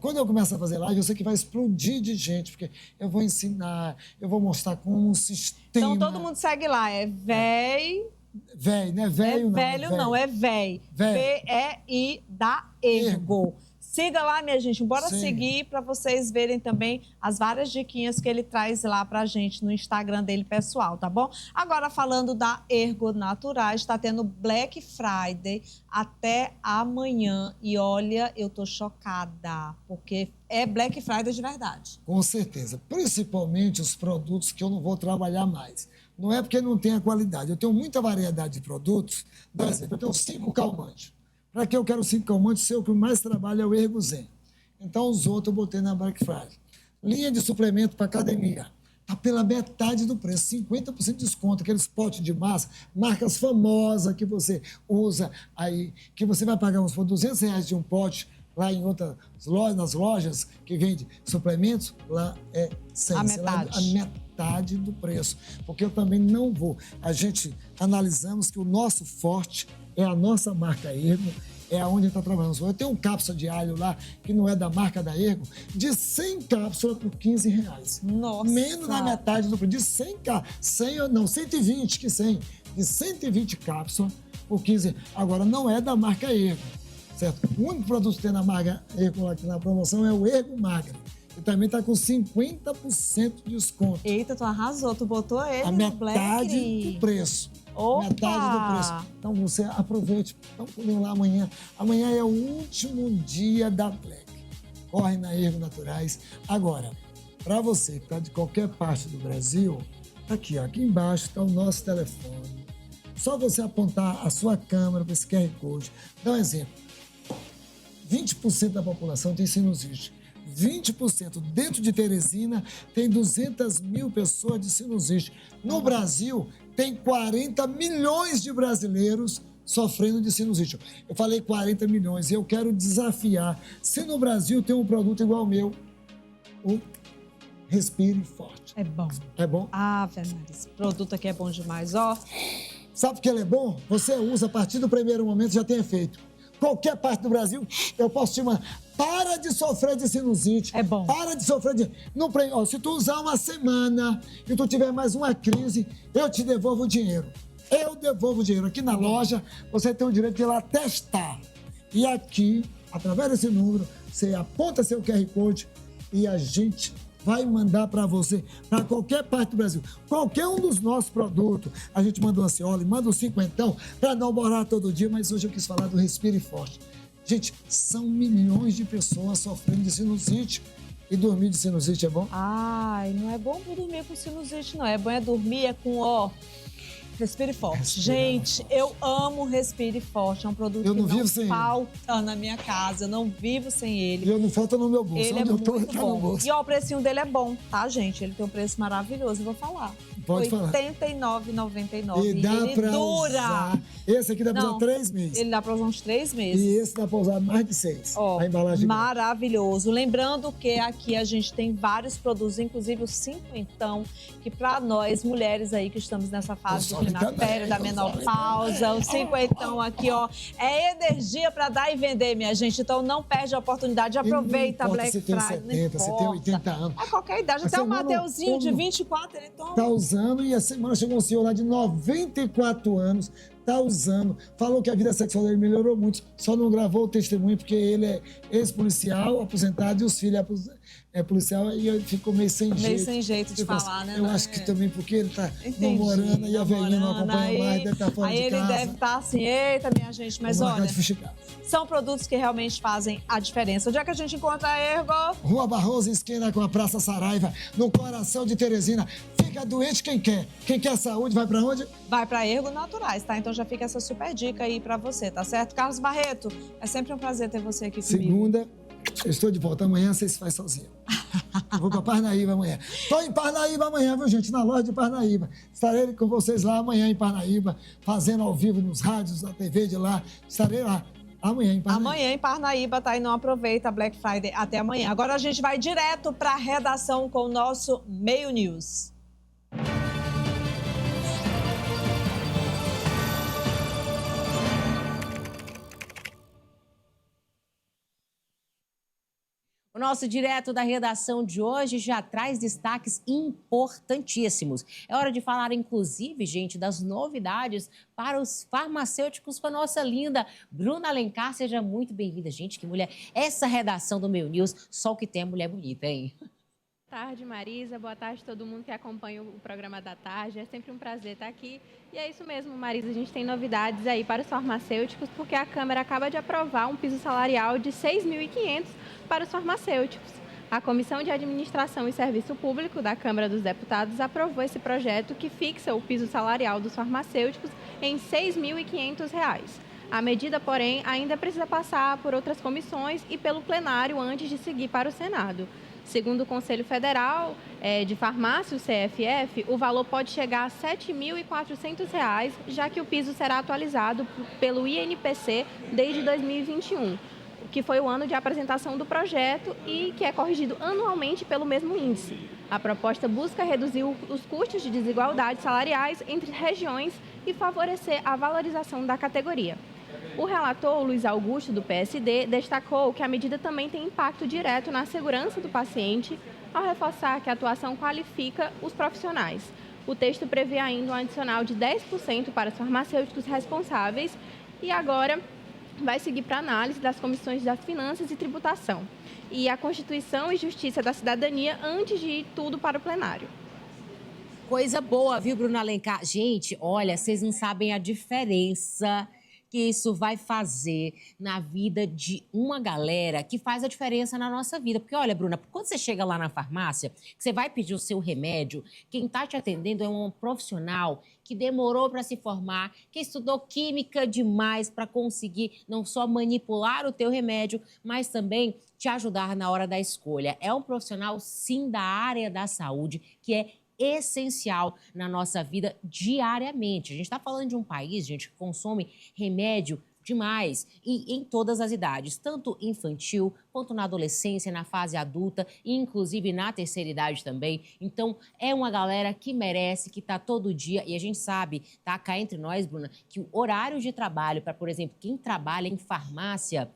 Quando eu começo a fazer live, eu sei que vai explodir de gente, porque eu vou ensinar, eu vou mostrar como um sistema... Então todo mundo segue lá, é véi... Véi, não é velho não. Velho não, é véi. V-E-I da Ergo. Siga lá, minha gente. Bora seguir para vocês verem também as várias diquinhas que ele traz lá pra gente no Instagram dele pessoal, tá bom? Agora, falando da Ergo Naturais, está tendo Black Friday até amanhã. E olha, eu tô chocada, porque é Black Friday de verdade. Com certeza. Principalmente os produtos que eu não vou trabalhar mais. Não é porque não tem a qualidade. Eu tenho muita variedade de produtos. Por exemplo, eu tenho 5 calmantes. Para que eu quero 5 calmantes? Se o que mais trabalho é o Ergo Zen. Então, os outros eu botei na Black Friday. Linha de suplemento para academia. Está pela metade do preço, 50% de desconto. Aqueles potes de massa, marcas famosas que você usa aí, que você vai pagar uns R$200 de um pote. Lá em outras lojas, nas lojas que vende suplementos, lá é 100. A metade. A metade do preço. Porque eu também não vou. A gente analisamos que o nosso forte é a nossa marca Ergo, é aonde está trabalhando. Eu tenho um cápsula de alho lá, que não é da marca da Ergo, de 100 cápsulas por R$15. Nossa! Menos da metade do preço. De 120, que 100. De 120 cápsulas por 15. Agora, não é da marca Ergo. Certo? O único produto que tem na marca Ergo aqui na promoção é o Ergo Magra. E também está com 50% de desconto. Eita, tu arrasou, tu botou ele a no metade do preço. Opa! Metade do preço. Então você aproveite, vamos comer lá amanhã. Amanhã é o último dia da Black. Corre na Ergo Naturais. Agora, para você que está de qualquer parte do Brasil, aqui embaixo está o nosso telefone. Só você apontar a sua câmera para esse QR Code. Dá um exemplo. 20% da população tem sinusite. 20% dentro de Teresina tem 200 mil pessoas de sinusite. No Brasil, tem 40 milhões de brasileiros sofrendo de sinusite. Eu falei 40 milhões e eu quero desafiar. Se no Brasil tem um produto igual ao meu, o Respire Forte. É bom. É bom? Ah, Fernanda, esse produto aqui é bom demais, ó. Sabe por que ele é bom? Você usa a partir do primeiro momento, já tem efeito. Qualquer parte do Brasil, eu posso te mandar. Para de sofrer de sinusite. É bom. Para de sofrer de... Não, se tu usar uma semana e tu tiver mais uma crise, eu te devolvo o dinheiro. Eu devolvo o dinheiro. Aqui na loja, você tem o direito de ir lá testar. E aqui, através desse número, você aponta seu QR Code e a gente vai mandar para você, para qualquer parte do Brasil. Qualquer um dos nossos produtos. A gente manda uma Cioli, manda um 50 para não morar todo dia, mas hoje eu quis falar do Respire Forte. Gente, são milhões de pessoas sofrendo de sinusite. E dormir de sinusite é bom? Ai, não é bom dormir com sinusite, não. É bom dormir com, Respire Forte. Gente, eu amo Respire Forte. É um produto que não falta na minha casa. Eu não vivo sem ele. E eu não falta no meu bolso. Ele é muito bom. E o precinho dele é bom, tá, gente? Ele tem um preço maravilhoso. Eu vou falar. Pode falar. R$ 89,99. E dá ele pra dura. usar. Esse aqui dá pra usar 3 meses. Ele dá pra usar uns 3 meses. E esse dá pra usar mais de 6. Ó, a embalagem maravilhoso. Lembrando que aqui a gente tem vários produtos, inclusive o cinquentão, que para nós, mulheres aí que estamos nessa fase do climatério, da menopausa, o cinquentão aqui, ó, é energia para dar e vender, minha gente. Então não perde a oportunidade, aproveita a Black Friday. Você tem 70, você tem 80 anos. É qualquer idade, até o Mateuzinho de 24, ele toma. Tá usando, e a semana chegou um senhor lá de 94 anos, tá usando, falou que a vida sexual dele melhorou muito, só não gravou o testemunho porque ele é ex-policial, aposentado, e os filhos é policial, e ele ficou meio sem jeito. Meio sem jeito de falar, né? Eu acho que também porque ele tá namorando e a velhinha não acompanha mais, deve estar fora de casa. Aí ele deve estar assim, eita, minha gente, mas olha, são produtos que realmente fazem a diferença. Onde é que a gente encontra a Ergo? Rua Barroso, esquina com a Praça Saraiva, no coração de Teresina. Fica doente quem quer. Quem quer saúde vai pra onde? Vai pra Ergo Naturais, tá? Então já fica essa super dica aí pra você, tá certo? Carlos Barreto, é sempre um prazer ter você aqui comigo. Segunda, eu estou de volta. Amanhã você se faz sozinha. Eu vou pra Parnaíba amanhã. Estou em Parnaíba amanhã, viu, gente? Na loja de Parnaíba. Estarei com vocês lá amanhã em Parnaíba, fazendo ao vivo nos rádios, na TV de lá. Estarei lá. Amanhã em Parnaíba. Amanhã em Parnaíba, tá? E não aproveita Black Friday até amanhã. Agora a gente vai direto para a redação com o nosso Meio News. O nosso direto da redação de hoje já traz destaques importantíssimos. É hora de falar, inclusive, gente, das novidades para os farmacêuticos com a nossa linda Bruna Alencar. Seja muito bem-vinda, gente, que mulher. Essa redação do Meu News, só o que tem é mulher bonita, hein? Boa tarde, Marisa. Boa tarde a todo mundo que acompanha o programa da tarde. É sempre um prazer estar aqui. E é isso mesmo, Marisa. A gente tem novidades aí para os farmacêuticos, porque a Câmara acaba de aprovar um piso salarial de R$ 6.500 para os farmacêuticos. A Comissão de Administração e Serviço Público da Câmara dos Deputados aprovou esse projeto que fixa o piso salarial dos farmacêuticos em R$ 6.500. A medida, porém, ainda precisa passar por outras comissões e pelo plenário antes de seguir para o Senado. Segundo o Conselho Federal de Farmácia, o CFF, o valor pode chegar a R$ 7.400, já que o piso será atualizado pelo INPC desde 2021, que foi o ano de apresentação do projeto e que é corrigido anualmente pelo mesmo índice. A proposta busca reduzir os custos de desigualdades salariais entre regiões e favorecer a valorização da categoria. O relator, Luiz Augusto, do PSD, destacou que a medida também tem impacto direto na segurança do paciente, ao reforçar que a atuação qualifica os profissionais. O texto prevê ainda um adicional de 10% para os farmacêuticos responsáveis e agora vai seguir para análise das comissões das Finanças e Tributação e a Constituição e Justiça da Cidadania antes de ir tudo para o plenário. Coisa boa, viu, Bruna Alencar? Gente, olha, vocês não sabem a diferença que isso vai fazer na vida de uma galera que faz a diferença na nossa vida. Porque, olha, Bruna, quando você chega lá na farmácia, que você vai pedir o seu remédio, quem está te atendendo é um profissional que demorou para se formar, que estudou química demais para conseguir não só manipular o teu remédio, mas também te ajudar na hora da escolha. É um profissional, sim, da área da saúde, que é essencial na nossa vida diariamente. A gente está falando de um país, gente, que consome remédio demais e em todas as idades, tanto infantil quanto na adolescência, na fase adulta e inclusive na terceira idade também. Então, é uma galera que merece, que está todo dia, e a gente sabe, tá cá entre nós, Bruna, que o horário de trabalho para, por exemplo, quem trabalha em farmácia,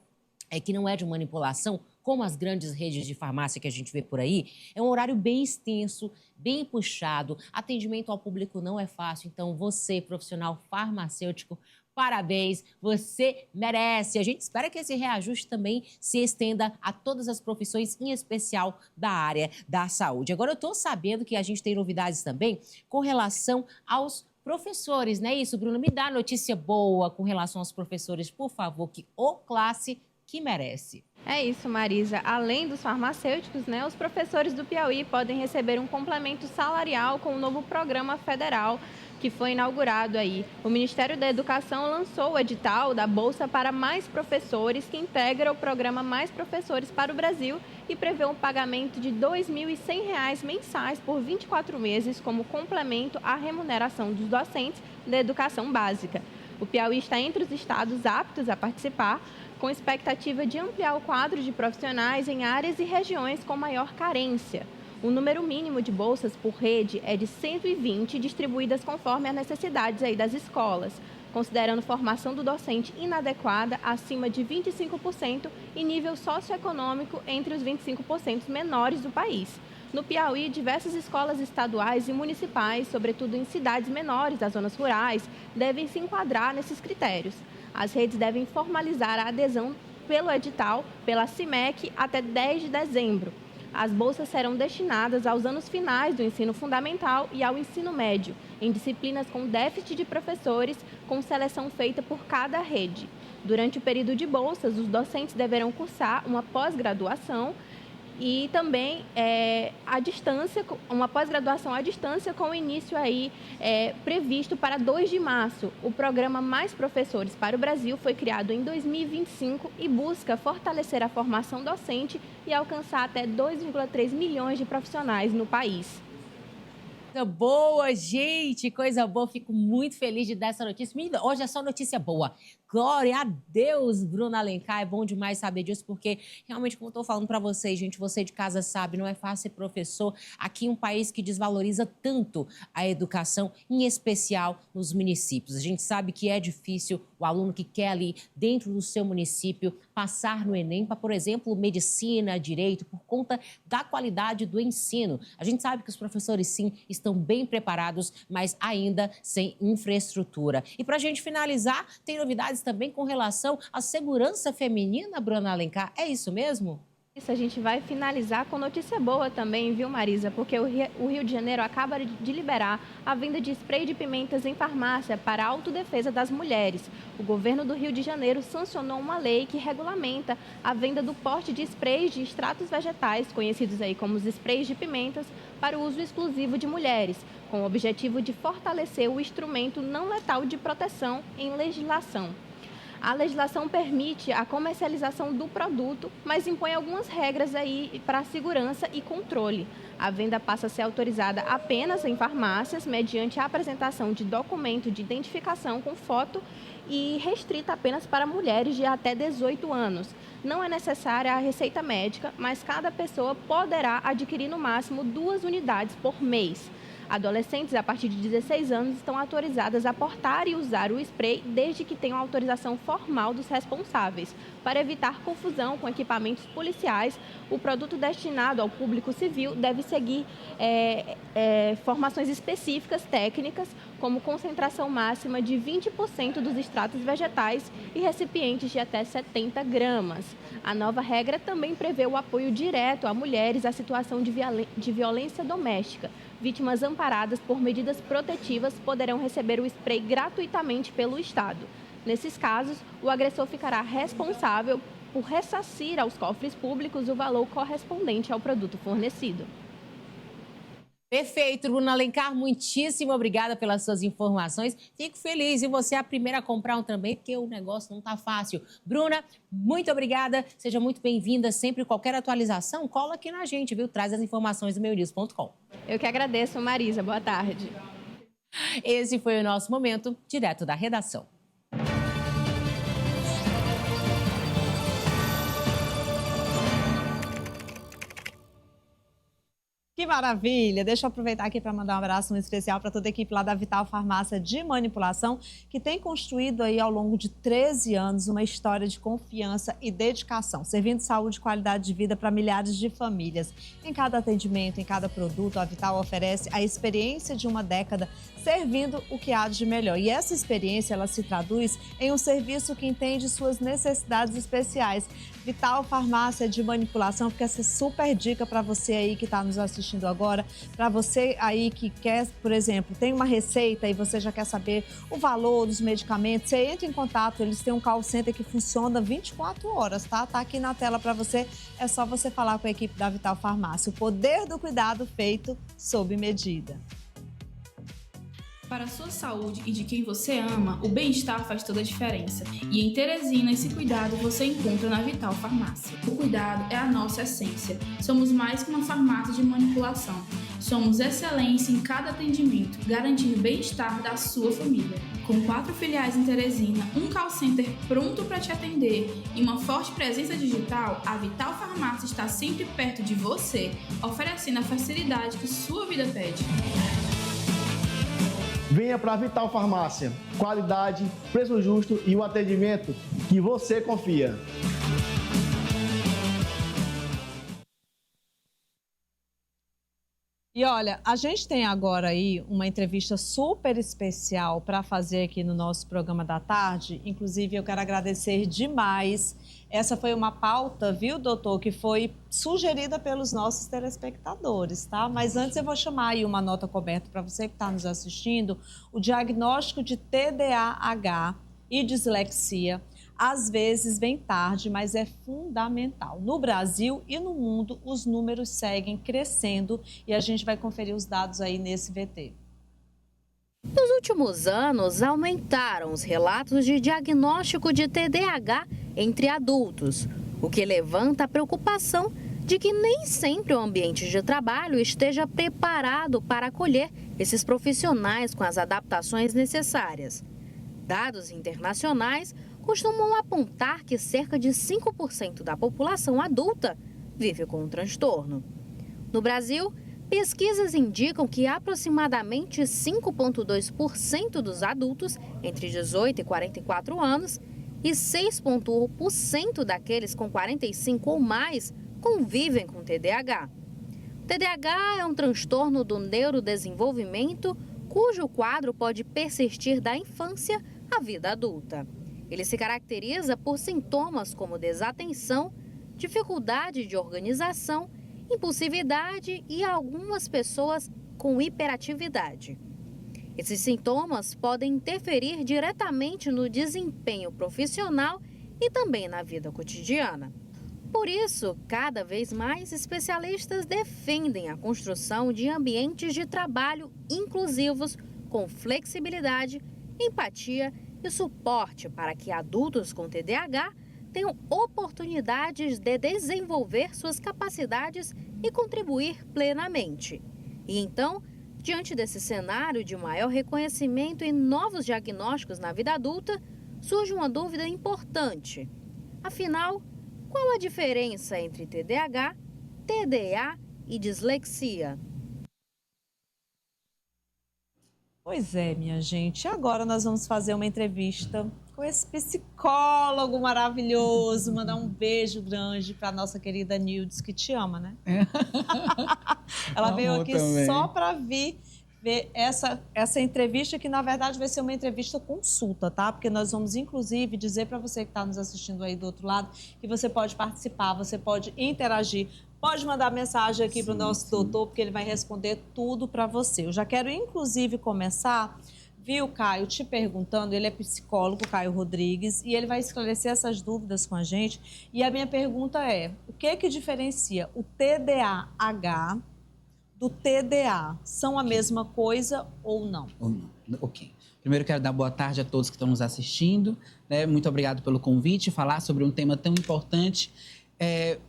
que não é de manipulação, como as grandes redes de farmácia que a gente vê por aí, é um horário bem extenso, bem puxado. Atendimento ao público não é fácil. Então, você, profissional farmacêutico, parabéns, você merece. A gente espera que esse reajuste também se estenda a todas as profissões, em especial da área da saúde. Agora, eu estou sabendo que a gente tem novidades também com relação aos professores, não é isso, Bruno? Me dá notícia boa com relação aos professores, por favor, que ô classe que merece. É isso, Marisa. Além dos farmacêuticos, né, os professores do Piauí podem receber um complemento salarial com o novo programa federal que foi inaugurado aí. O Ministério da Educação lançou o edital da Bolsa para Mais Professores, que integra o programa Mais Professores para o Brasil e prevê um pagamento de R$ 2.100 mensais por 24 meses como complemento à remuneração dos docentes da educação básica. O Piauí está entre os estados aptos a participar, com expectativa de ampliar o quadro de profissionais em áreas e regiões com maior carência. O número mínimo de bolsas por rede é de 120, distribuídas conforme as necessidades aí das escolas, considerando formação do docente inadequada acima de 25% e nível socioeconômico entre os 25% menores do país. No Piauí, diversas escolas estaduais e municipais, sobretudo em cidades menores das zonas rurais, devem se enquadrar nesses critérios. As redes devem formalizar a adesão pelo edital, pela CIMEC, até 10 de dezembro. As bolsas serão destinadas aos anos finais do ensino fundamental e ao ensino médio, em disciplinas com déficit de professores, com seleção feita por cada rede. Durante o período de bolsas, os docentes deverão cursar uma pós-graduação e também uma pós-graduação à distância com o início aí previsto para 2 de março. O programa Mais Professores para o Brasil foi criado em 2025 e busca fortalecer a formação docente e alcançar até 2,3 milhões de profissionais no país. Coisa boa, gente, coisa boa. Fico muito feliz de dar essa notícia. Menina, hoje é só notícia boa. Glória a Deus, Bruna Alencar. É bom demais saber disso, porque realmente, como eu estou falando para vocês, gente, você de casa sabe, não é fácil ser professor aqui em um país que desvaloriza tanto a educação, em especial nos municípios. A gente sabe que é difícil o aluno que quer ali, dentro do seu município, passar no Enem para, por exemplo, medicina, direito, por conta da qualidade do ensino. A gente sabe que os professores, sim, estão bem preparados, mas ainda sem infraestrutura. E para a gente finalizar, tem novidades também com relação à segurança feminina, Bruna Alencar. É isso mesmo? Isso, a gente vai finalizar com notícia boa também, viu, Marisa? Porque o Rio de Janeiro acaba de liberar a venda de spray de pimentas em farmácia para a autodefesa das mulheres. O governo do Rio de Janeiro sancionou uma lei que regulamenta a venda do porte de sprays de extratos vegetais, conhecidos aí como os sprays de pimentas, para o uso exclusivo de mulheres, com o objetivo de fortalecer o instrumento não letal de proteção em legislação. A legislação permite a comercialização do produto, mas impõe algumas regras aí para segurança e controle. A venda passa a ser autorizada apenas em farmácias, mediante a apresentação de documento de identificação com foto e restrita apenas para mulheres de até 18 anos. Não é necessária a receita médica, mas cada pessoa poderá adquirir no máximo 2 unidades por mês. Adolescentes a partir de 16 anos estão autorizadas a portar e usar o spray desde que tenham autorização formal dos responsáveis. Para evitar confusão com equipamentos policiais, o produto destinado ao público civil deve seguir formações específicas técnicas, como concentração máxima de 20% dos extratos vegetais e recipientes de até 70 gramas. A nova regra também prevê o apoio direto a mulheres à situação de violência doméstica. Vítimas amparadas por medidas protetivas poderão receber o spray gratuitamente pelo Estado. Nesses casos, o agressor ficará responsável por ressarcir aos cofres públicos o valor correspondente ao produto fornecido. Perfeito, Bruna Alencar, muitíssimo obrigada pelas suas informações. Fico feliz e você é a primeira a comprar um também, porque o negócio não está fácil. Bruna, muito obrigada, seja muito bem-vinda. Sempre qualquer atualização, cola aqui na gente, viu? Traz as informações do meunews.com. Eu que agradeço, Marisa. Boa tarde. Esse foi o nosso momento direto da redação. Que maravilha! Deixa eu aproveitar aqui para mandar um abraço muito especial para toda a equipe lá da Vital Farmácia de Manipulação, que tem construído aí ao longo de 13 anos uma história de confiança e dedicação, servindo saúde e qualidade de vida para milhares de famílias. Em cada atendimento, em cada produto, a Vital oferece a experiência de uma década servindo o que há de melhor. E essa experiência, ela se traduz em um serviço que entende suas necessidades especiais. Vital Farmácia de Manipulação, fica essa super dica para você aí que está nos assistindo agora, para você aí que quer, por exemplo, tem uma receita e você já quer saber o valor dos medicamentos, você entra em contato, eles têm um call center que funciona 24 horas, tá? Tá aqui na tela para você, é só você falar com a equipe da Vital Farmácia. O poder do cuidado feito sob medida. Para a sua saúde e de quem você ama, o bem-estar faz toda a diferença. E em Teresina, esse cuidado você encontra na Vital Farmácia. O cuidado é a nossa essência. Somos mais que uma farmácia de manipulação. Somos excelência em cada atendimento, garantindo o bem-estar da sua família. Com 4 filiais em Teresina, um call center pronto para te atender e uma forte presença digital, a Vital Farmácia está sempre perto de você, oferecendo a facilidade que sua vida pede. Venha para a Vital Farmácia. Qualidade, preço justo e o atendimento que você confia. E olha, a gente tem agora aí uma entrevista super especial para fazer aqui no nosso programa da tarde. Inclusive, eu quero agradecer demais. Essa foi uma pauta, viu, doutor, que foi sugerida pelos nossos telespectadores, tá? Mas antes eu vou chamar aí uma nota coberta para você que está nos assistindo. O diagnóstico de TDAH e dislexia às vezes vem tarde, mas é fundamental. No Brasil e no mundo, os números seguem crescendo e a gente vai conferir os dados aí nesse VT. Nos últimos anos, aumentaram os relatos de diagnóstico de TDAH entre adultos, o que levanta a preocupação de que nem sempre o ambiente de trabalho esteja preparado para acolher esses profissionais com as adaptações necessárias. Dados internacionais costumam apontar que cerca de 5% da população adulta vive com o transtorno. No Brasil, pesquisas indicam que aproximadamente 5,2% dos adultos entre 18 e 44 anos e 6,1% daqueles com 45 ou mais convivem com TDAH. O TDAH é um transtorno do neurodesenvolvimento cujo quadro pode persistir da infância à vida adulta. Ele se caracteriza por sintomas como desatenção, dificuldade de organização, impulsividade e algumas pessoas com hiperatividade. Esses sintomas podem interferir diretamente no desempenho profissional e também na vida cotidiana. Por isso, cada vez mais especialistas defendem a construção de ambientes de trabalho inclusivos, com flexibilidade, empatia e suporte para que adultos com TDAH tenham oportunidades de desenvolver suas capacidades e contribuir plenamente. E então, diante desse cenário de maior reconhecimento e novos diagnósticos na vida adulta, surge uma dúvida importante. Afinal, qual a diferença entre TDAH, TDA e dislexia? Pois é, minha gente. Agora nós vamos fazer uma entrevista com esse psicólogo maravilhoso. Mandar um beijo grande para nossa querida Nildes, que te ama, né? Ela veio aqui também só para ver essa entrevista, que na verdade vai ser uma entrevista consulta, tá? Porque nós vamos, inclusive, dizer para você que está nos assistindo aí do outro lado que você pode participar, você pode interagir, pode mandar mensagem aqui para o nosso doutor, porque ele vai responder tudo para você. Eu já quero, inclusive, começar, viu, Caio, te perguntando, ele é psicólogo, Caio Rodrigues, e ele vai esclarecer essas dúvidas com a gente. E a minha pergunta é, o que diferencia o TDAH do TDA? São a mesma coisa ou não? Ou não. Ok. Primeiro, quero dar boa tarde a todos que estão nos assistindo. Né? Muito obrigado pelo convite, falar sobre um tema tão importante.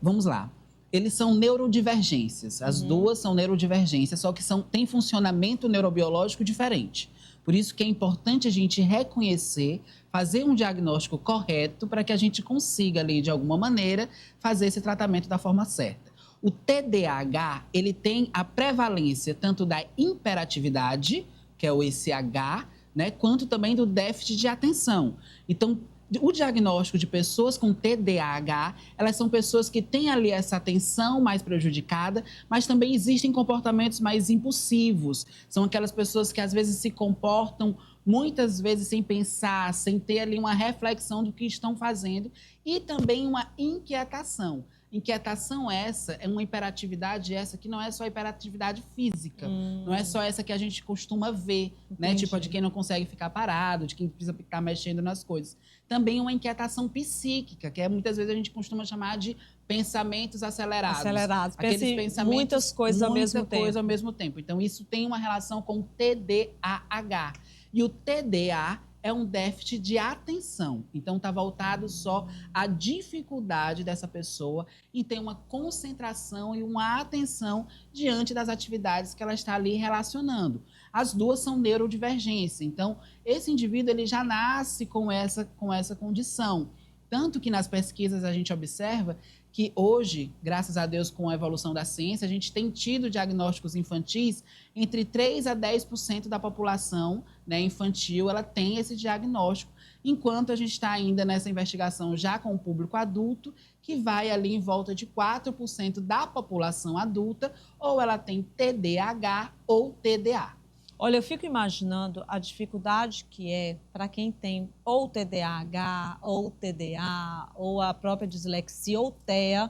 Vamos lá. Eles são neurodivergências. As duas são neurodivergências, só que têm funcionamento neurobiológico diferente. Por isso que é importante a gente reconhecer, fazer um diagnóstico correto para que a gente consiga, ali, de alguma maneira, fazer esse tratamento da forma certa. O TDAH, ele tem a prevalência tanto da hiperatividade, que é o ECH, né, quanto também do déficit de atenção. Então, o diagnóstico de pessoas com TDAH, elas são pessoas que têm ali essa atenção mais prejudicada, mas também existem comportamentos mais impulsivos. São aquelas pessoas que às vezes se comportam muitas vezes sem pensar, sem ter ali uma reflexão do que estão fazendo e também uma inquietação. Inquietação essa é uma hiperatividade essa que não é só hiperatividade física, não é só essa que a gente costuma ver, né? Tipo, de quem não consegue ficar parado, de quem precisa ficar mexendo nas coisas. Também uma inquietação psíquica, que muitas vezes a gente costuma chamar de pensamentos acelerados. Aqueles pensamentos, muitas coisas ao mesmo tempo. Coisa ao mesmo tempo. Então, isso tem uma relação com o TDAH. E o TDA é um déficit de atenção. Então, está voltado só à dificuldade dessa pessoa em ter uma concentração e uma atenção diante das atividades que ela está ali relacionando. As duas são neurodivergência. Então, esse indivíduo ele já nasce com essa condição. Tanto que nas pesquisas a gente observa que hoje, graças a Deus, com a evolução da ciência, a gente tem tido diagnósticos infantis, entre 3% a 10% da população, né, infantil, ela tem esse diagnóstico, enquanto a gente está ainda nessa investigação já com o público adulto, que vai ali em volta de 4% da população adulta, ou ela tem TDAH ou TDA. Olha, eu fico imaginando a dificuldade que é para quem tem ou TDAH, ou TDA, ou a própria dislexia, ou TEA,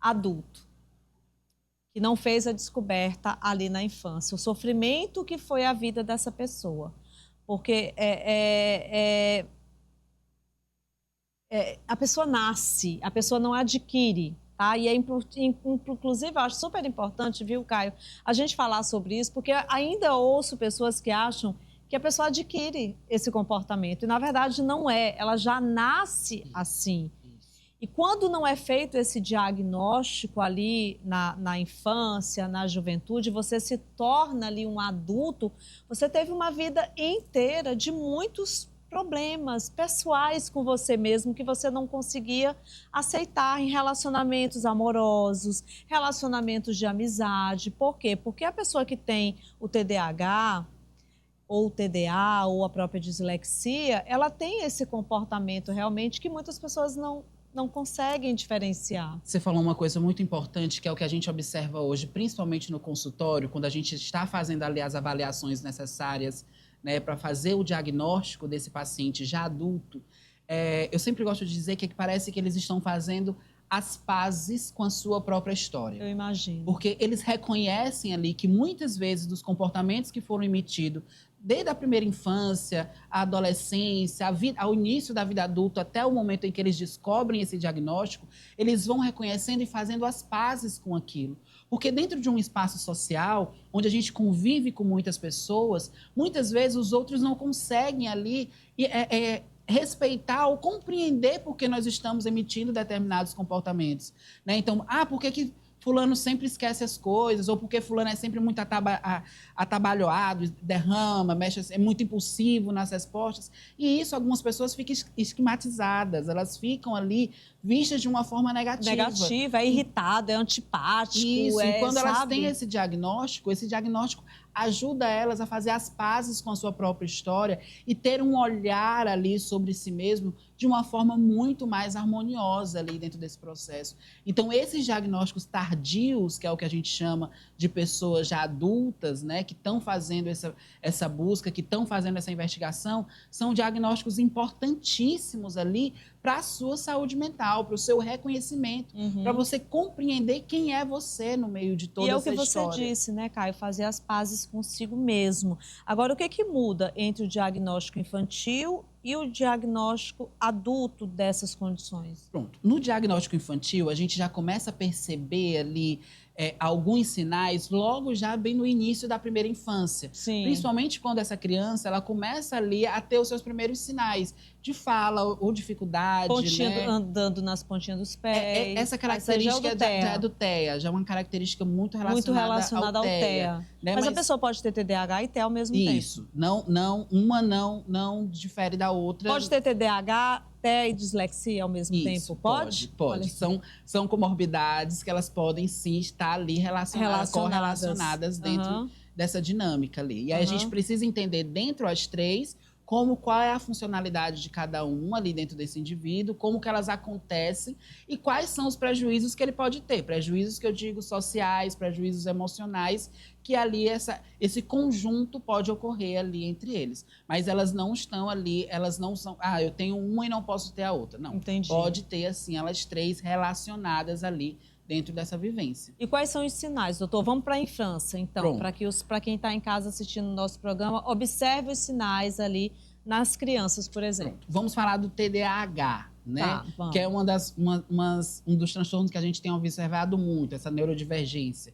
adulto, que não fez a descoberta ali na infância. O sofrimento que foi a vida dessa pessoa. Porque a pessoa nasce, a pessoa não adquire. Tá? E inclusive, eu acho super importante, viu, Caio, a gente falar sobre isso, porque ainda ouço pessoas que acham que a pessoa adquire esse comportamento. E, na verdade, não é. Ela já nasce assim. E quando não é feito esse diagnóstico ali na infância, na juventude, você se torna ali um adulto, você teve uma vida inteira de muitos problemas pessoais com você mesmo que você não conseguia aceitar em relacionamentos amorosos, relacionamentos de amizade. Por quê? Porque a pessoa que tem o TDAH ou o TDA ou a própria dislexia, ela tem esse comportamento realmente que muitas pessoas não conseguem diferenciar. Você falou uma coisa muito importante, que é o que a gente observa hoje, principalmente no consultório, quando a gente está fazendo ali as avaliações necessárias, né, para fazer o diagnóstico desse paciente já adulto. Eu sempre gosto de dizer que parece que eles estão fazendo as pazes com a sua própria história. Eu imagino. Porque eles reconhecem ali que muitas vezes dos comportamentos que foram emitidos desde a primeira infância, a adolescência, ao início da vida adulta, até o momento em que eles descobrem esse diagnóstico, eles vão reconhecendo e fazendo as pazes com aquilo. Porque dentro de um espaço social, onde a gente convive com muitas pessoas, muitas vezes os outros não conseguem ali respeitar ou compreender por que nós estamos emitindo determinados comportamentos. Né? Então, por que fulano sempre esquece as coisas, ou porque fulano é sempre muito atabalhoado, derrama, mexe, é muito impulsivo nas respostas. E isso, algumas pessoas ficam esquematizadas, elas ficam ali vistas de uma forma negativa. Negativa, é irritado, é antipático. Isso, e quando elas sabe? têm esse diagnóstico ajuda elas a fazer as pazes com a sua própria história e ter um olhar ali sobre si mesmo de uma forma muito mais harmoniosa ali dentro desse processo. Então, esses diagnósticos tardios, que é o que a gente chama de pessoas já adultas, né, que estão fazendo essa busca, que estão fazendo essa investigação, são diagnósticos importantíssimos ali para a sua saúde mental, para o seu reconhecimento, para você compreender quem é você no meio de toda essa história. E é o que você disse, né, Caio? Fazer as pazes consigo mesmo. Agora, o que muda entre o diagnóstico infantil e o diagnóstico adulto dessas condições? Pronto. No diagnóstico infantil, a gente já começa a perceber ali alguns sinais logo já bem no início da primeira infância. Sim. Principalmente quando essa criança ela começa ali a ter os seus primeiros sinais de fala ou dificuldade. Né? Andando nas pontinhas dos pés. Essa característica é do TEA, já é uma característica muito relacionada ao TEA. Né? Mas a pessoa pode ter TDAH e TEA ao mesmo tempo. Isso. Uma não difere da outra. Pode ter TDAH, TEA e dislexia ao mesmo tempo? Pode? Pode. São comorbidades que elas podem sim estar ali correlacionadas dentro dessa dinâmica ali. E aí a gente precisa entender dentro das três qual é a funcionalidade de cada um ali dentro desse indivíduo, como que elas acontecem e quais são os prejuízos que ele pode ter. Prejuízos que eu digo sociais, prejuízos emocionais, que ali esse conjunto pode ocorrer ali entre eles. Mas elas não estão ali, elas não são, eu tenho uma e não posso ter a outra. Não, entendi. Pode ter assim, elas três relacionadas ali dentro dessa vivência. E quais são os sinais, doutor? Vamos para a infância, então, para quem está em casa assistindo o nosso programa, observe os sinais ali nas crianças, por exemplo. Pronto. Vamos falar do TDAH. né? Tá, vamos. Que é um dos transtornos que a gente tem observado muito, essa neurodivergência.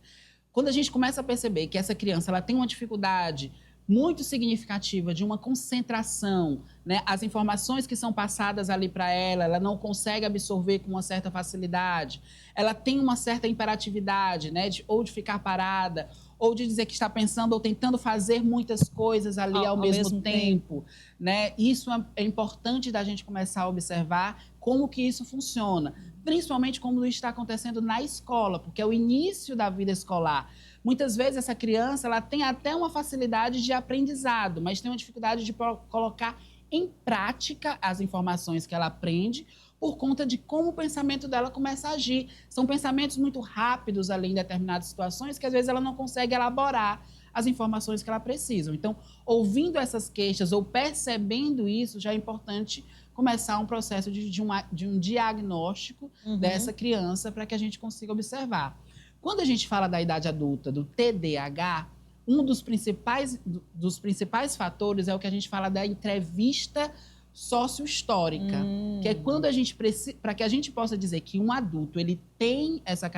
Quando a gente começa a perceber que essa criança ela tem uma dificuldade muito significativa de uma concentração, né? As informações que são passadas ali para ela não consegue absorver com uma certa facilidade, ela tem uma certa imperatividade, né? Ou de ficar parada, ou de dizer que está pensando ou tentando fazer muitas coisas ali ao mesmo tempo, né? Isso é importante da gente começar a observar como que isso funciona, principalmente como isso está acontecendo na escola, porque é o início da vida escolar. Muitas vezes essa criança ela tem até uma facilidade de aprendizado, mas tem uma dificuldade de colocar em prática as informações que ela aprende por conta de como o pensamento dela começa a agir. São pensamentos muito rápidos ali em determinadas situações que às vezes ela não consegue elaborar as informações que ela precisa. Então, ouvindo essas queixas ou percebendo isso, já é importante começar um processo de um diagnóstico dessa criança para que a gente consiga observar. Quando a gente fala da idade adulta, do TDAH, um dos principais fatores é o que a gente fala da entrevista sociohistórica, que é quando a gente precisa, para que a gente possa dizer que um adulto ele tem essa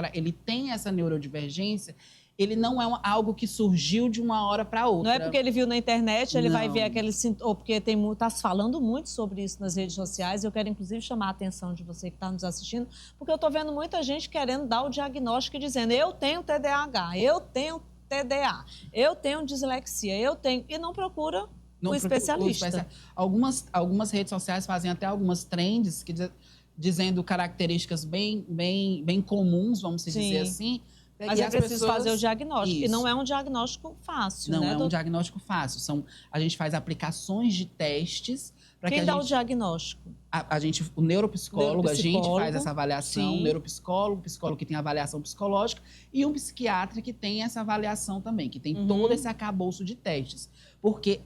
neurodivergência, ele não é algo que surgiu de uma hora para outra. Não é porque ele viu na internet, ele vai Não. ver aquele ou porque está se falando muito sobre isso nas redes sociais. Eu quero, inclusive, chamar a atenção de você que está nos assistindo, porque eu estou vendo muita gente querendo dar o diagnóstico e dizendo eu tenho TDAH, eu tenho TDA, eu tenho dislexia, e não procura um especialista. Algumas redes sociais fazem até algumas trends dizendo características bem comuns, vamos dizer assim. Mas é preciso fazer o diagnóstico. Isso. E não é um diagnóstico fácil, não né? Não é um diagnóstico fácil. A gente faz aplicações de testes. Quem dá o diagnóstico? O neuropsicólogo, a gente faz essa avaliação. O neuropsicólogo, o psicólogo que tem avaliação psicológica e um psiquiatra que tem essa avaliação também, que tem todo esse arcabouço de testes. Porque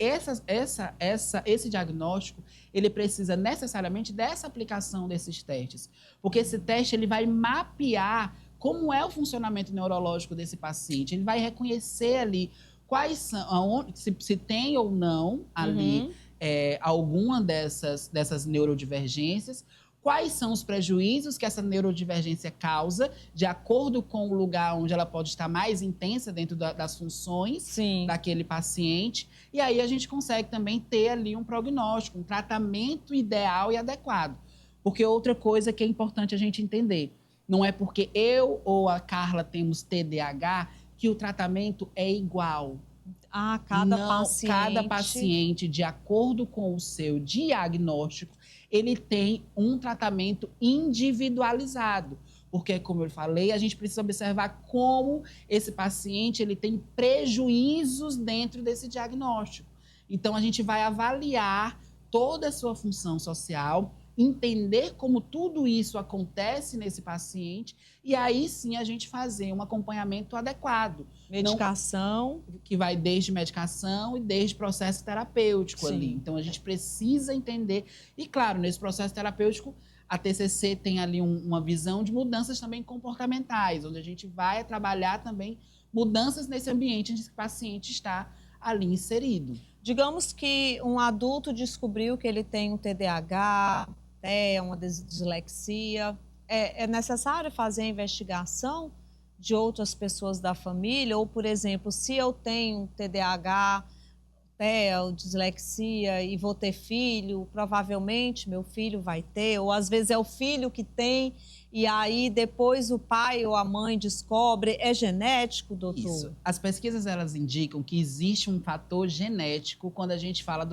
esse diagnóstico, ele precisa necessariamente dessa aplicação desses testes. Porque esse teste ele vai mapear como é o funcionamento neurológico desse paciente. Ele vai reconhecer ali quais são, se tem ou não ali alguma dessas neurodivergências, quais são os prejuízos que essa neurodivergência causa, de acordo com o lugar onde ela pode estar mais intensa dentro das funções daquele paciente. E aí a gente consegue também ter ali um prognóstico, um tratamento ideal e adequado. Porque outra coisa que é importante a gente entender, não é porque eu ou a Carla temos TDAH que o tratamento é igual. Cada paciente, de acordo com o seu diagnóstico, ele tem um tratamento individualizado. Porque, como eu falei, a gente precisa observar como esse paciente ele tem prejuízos dentro desse diagnóstico. Então, a gente vai avaliar toda a sua função social, entender como tudo isso acontece nesse paciente e aí sim a gente fazer um acompanhamento adequado. Medicação. Que vai desde medicação e desde processo terapêutico ali. Então a gente precisa entender. E claro, nesse processo terapêutico, a TCC tem ali uma visão de mudanças também comportamentais, onde a gente vai trabalhar também mudanças nesse ambiente onde esse paciente está ali inserido. Digamos que um adulto descobriu que ele tem um TDAH, uma dislexia. É necessário fazer a investigação de outras pessoas da família? Ou, por exemplo, se eu tenho TDAH, dislexia e vou ter filho, provavelmente meu filho vai ter. Ou, às vezes, é o filho que tem e aí depois o pai ou a mãe descobre. É genético, doutor? Isso. As pesquisas, elas indicam que existe um fator genético quando a gente fala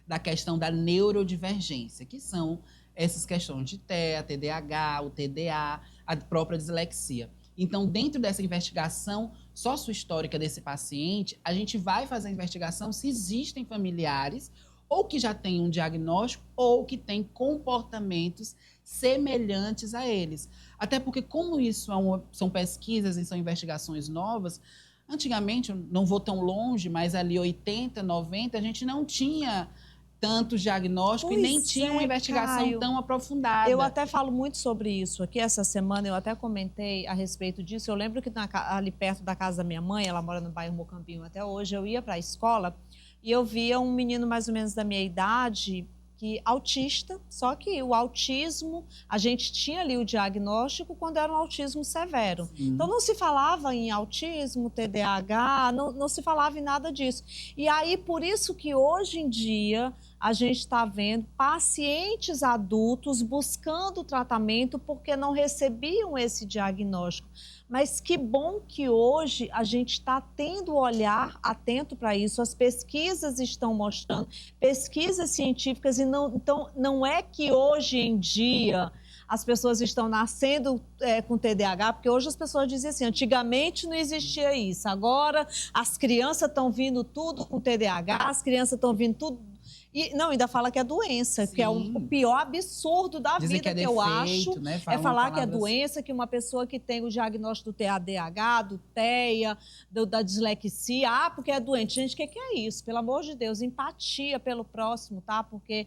da questão da neurodivergência, que são essas questões de TEA, TDAH, o TDA, a própria dislexia. Então, dentro dessa investigação sociohistórica desse paciente, a gente vai fazer a investigação se existem familiares ou que já têm um diagnóstico ou que têm comportamentos semelhantes a eles. Até porque, como isso são pesquisas e são investigações novas, antigamente, eu não vou tão longe, mas ali 80, 90, a gente não tinha tanto diagnóstico e nem tinha uma investigação tão aprofundada. Eu até falo muito sobre isso aqui essa semana, eu até comentei a respeito disso. Eu lembro que ali perto da casa da minha mãe, ela mora no bairro Mocambinho até hoje, eu ia para a escola e eu via um menino mais ou menos da minha idade, que autista, só que o autismo, a gente tinha ali o diagnóstico quando era um autismo severo. Então não se falava em autismo, TDAH, não se falava em nada disso. E aí, por isso que hoje em dia a gente está vendo pacientes adultos buscando tratamento porque não recebiam esse diagnóstico. Mas que bom que hoje a gente está tendo um olhar atento para isso. As pesquisas estão mostrando, pesquisas científicas, e então não é que hoje em dia as pessoas estão nascendo com TDAH, porque hoje as pessoas dizem assim, antigamente não existia isso, agora as crianças estão vindo tudo com TDAH, as crianças estão vindo tudo... E não, ainda fala que é doença, que é o pior absurdo da Dizem vida, que, que eu acho. né? É falar que é doença, que uma pessoa que tem o diagnóstico do TDAH, do TEA, da dislexia, porque é doente. Gente, o que é isso? Pelo amor de Deus, empatia pelo próximo, tá? Porque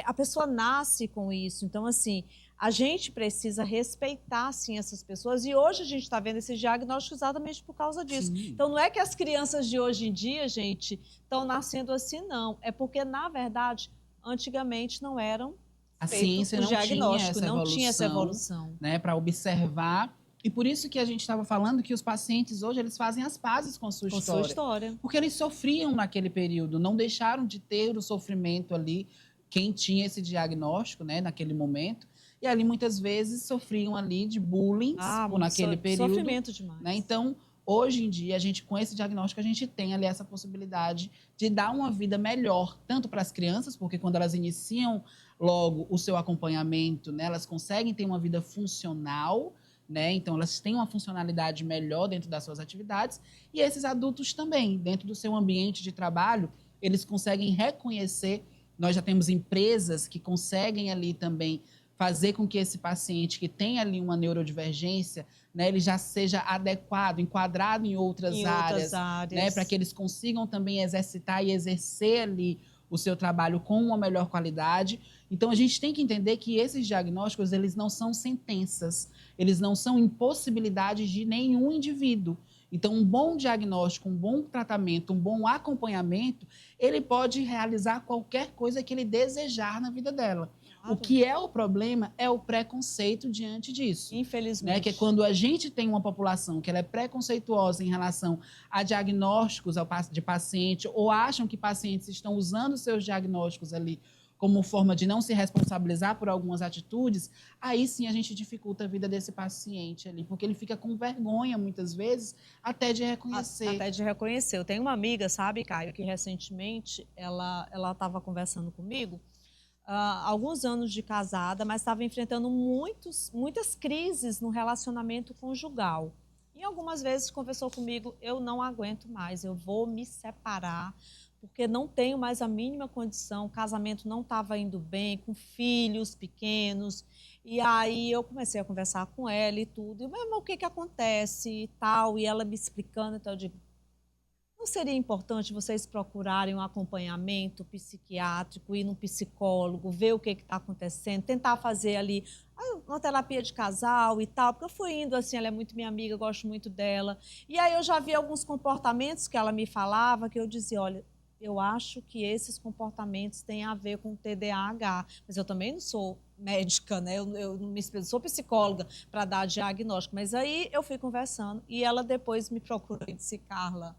a pessoa nasce com isso. Então, assim, a gente precisa respeitar, sim, essas pessoas. E hoje a gente está vendo esse diagnóstico exatamente por causa disso. Sim. Então, não é que as crianças de hoje em dia, gente, estão nascendo assim, não. É porque, na verdade, antigamente não eram a ciência não tinha essa evolução, né, para observar. E por isso que a gente estava falando que os pacientes hoje, eles fazem as pazes com a sua história. Porque eles sofriam naquele período, não deixaram de ter o sofrimento ali, quem tinha esse diagnóstico, né, naquele momento. E ali, muitas vezes, sofriam ali de bullying naquele período. Sofrimento demais. Né? Então, hoje em dia, a gente, com esse diagnóstico, a gente tem ali essa possibilidade de dar uma vida melhor, tanto para as crianças, porque quando elas iniciam logo o seu acompanhamento, né, elas conseguem ter uma vida funcional, né? Então, elas têm uma funcionalidade melhor dentro das suas atividades. E esses adultos também, dentro do seu ambiente de trabalho, eles conseguem reconhecer. Nós já temos empresas que conseguem ali também fazer com que esse paciente que tem ali uma neurodivergência, né, ele já seja adequado, enquadrado em outras áreas. Né, para que eles consigam também exercitar e exercer ali o seu trabalho com uma melhor qualidade. Então, a gente tem que entender que esses diagnósticos, eles não são sentenças, eles não são impossibilidades de nenhum indivíduo. Então, um bom diagnóstico, um bom tratamento, um bom acompanhamento, ele pode realizar qualquer coisa que ele desejar na vida dela. O que é o problema é o preconceito diante disso. Infelizmente. Né? Que é quando a gente tem uma população que ela é preconceituosa em relação a diagnósticos de paciente, ou acham que pacientes estão usando seus diagnósticos ali como forma de não se responsabilizar por algumas atitudes, aí sim a gente dificulta a vida desse paciente ali, porque ele fica com vergonha, muitas vezes, até de reconhecer. Até de reconhecer. Eu tenho uma amiga, sabe, Caio, que recentemente ela estava conversando comigo, alguns anos de casada, mas estava enfrentando muitas crises no relacionamento conjugal. E algumas vezes conversou comigo, eu não aguento mais, eu vou me separar, porque não tenho mais a mínima condição, o casamento não estava indo bem, com filhos pequenos. E aí eu comecei a conversar com ela e tudo, mas o que acontece e tal, e ela me explicando, então eu digo, não seria importante vocês procurarem um acompanhamento psiquiátrico, ir num psicólogo, ver o que está acontecendo, tentar fazer ali uma terapia de casal e tal, porque eu fui indo assim, ela é muito minha amiga, eu gosto muito dela. E aí eu já vi alguns comportamentos que ela me falava, que eu dizia, olha, eu acho que esses comportamentos têm a ver com TDAH, mas eu também não sou médica, né? Eu não sou psicóloga para dar diagnóstico, mas aí eu fui conversando e ela depois me procurou e disse, Carla,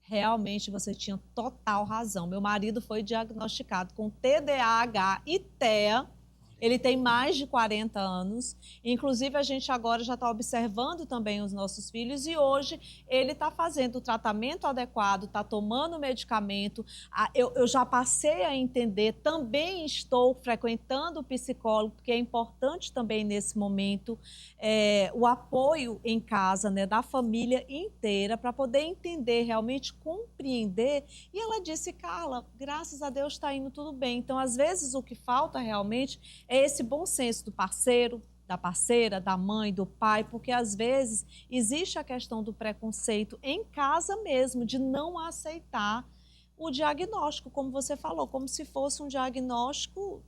realmente você tinha total razão. Meu marido foi diagnosticado com TDAH e TEA. Ele tem mais de 40 anos. Inclusive, a gente agora já está observando também os nossos filhos e hoje ele está fazendo o tratamento adequado, está tomando medicamento. Eu já passei a entender, também estou frequentando o psicólogo, porque é importante também nesse momento o apoio em casa, né, da família inteira, para poder entender, realmente compreender. E ela disse, Carla, graças a Deus está indo tudo bem. Então, às vezes, o que falta realmente é esse bom senso do parceiro, da parceira, da mãe, do pai, porque às vezes existe a questão do preconceito em casa mesmo, de não aceitar o diagnóstico, como você falou, como se fosse um diagnóstico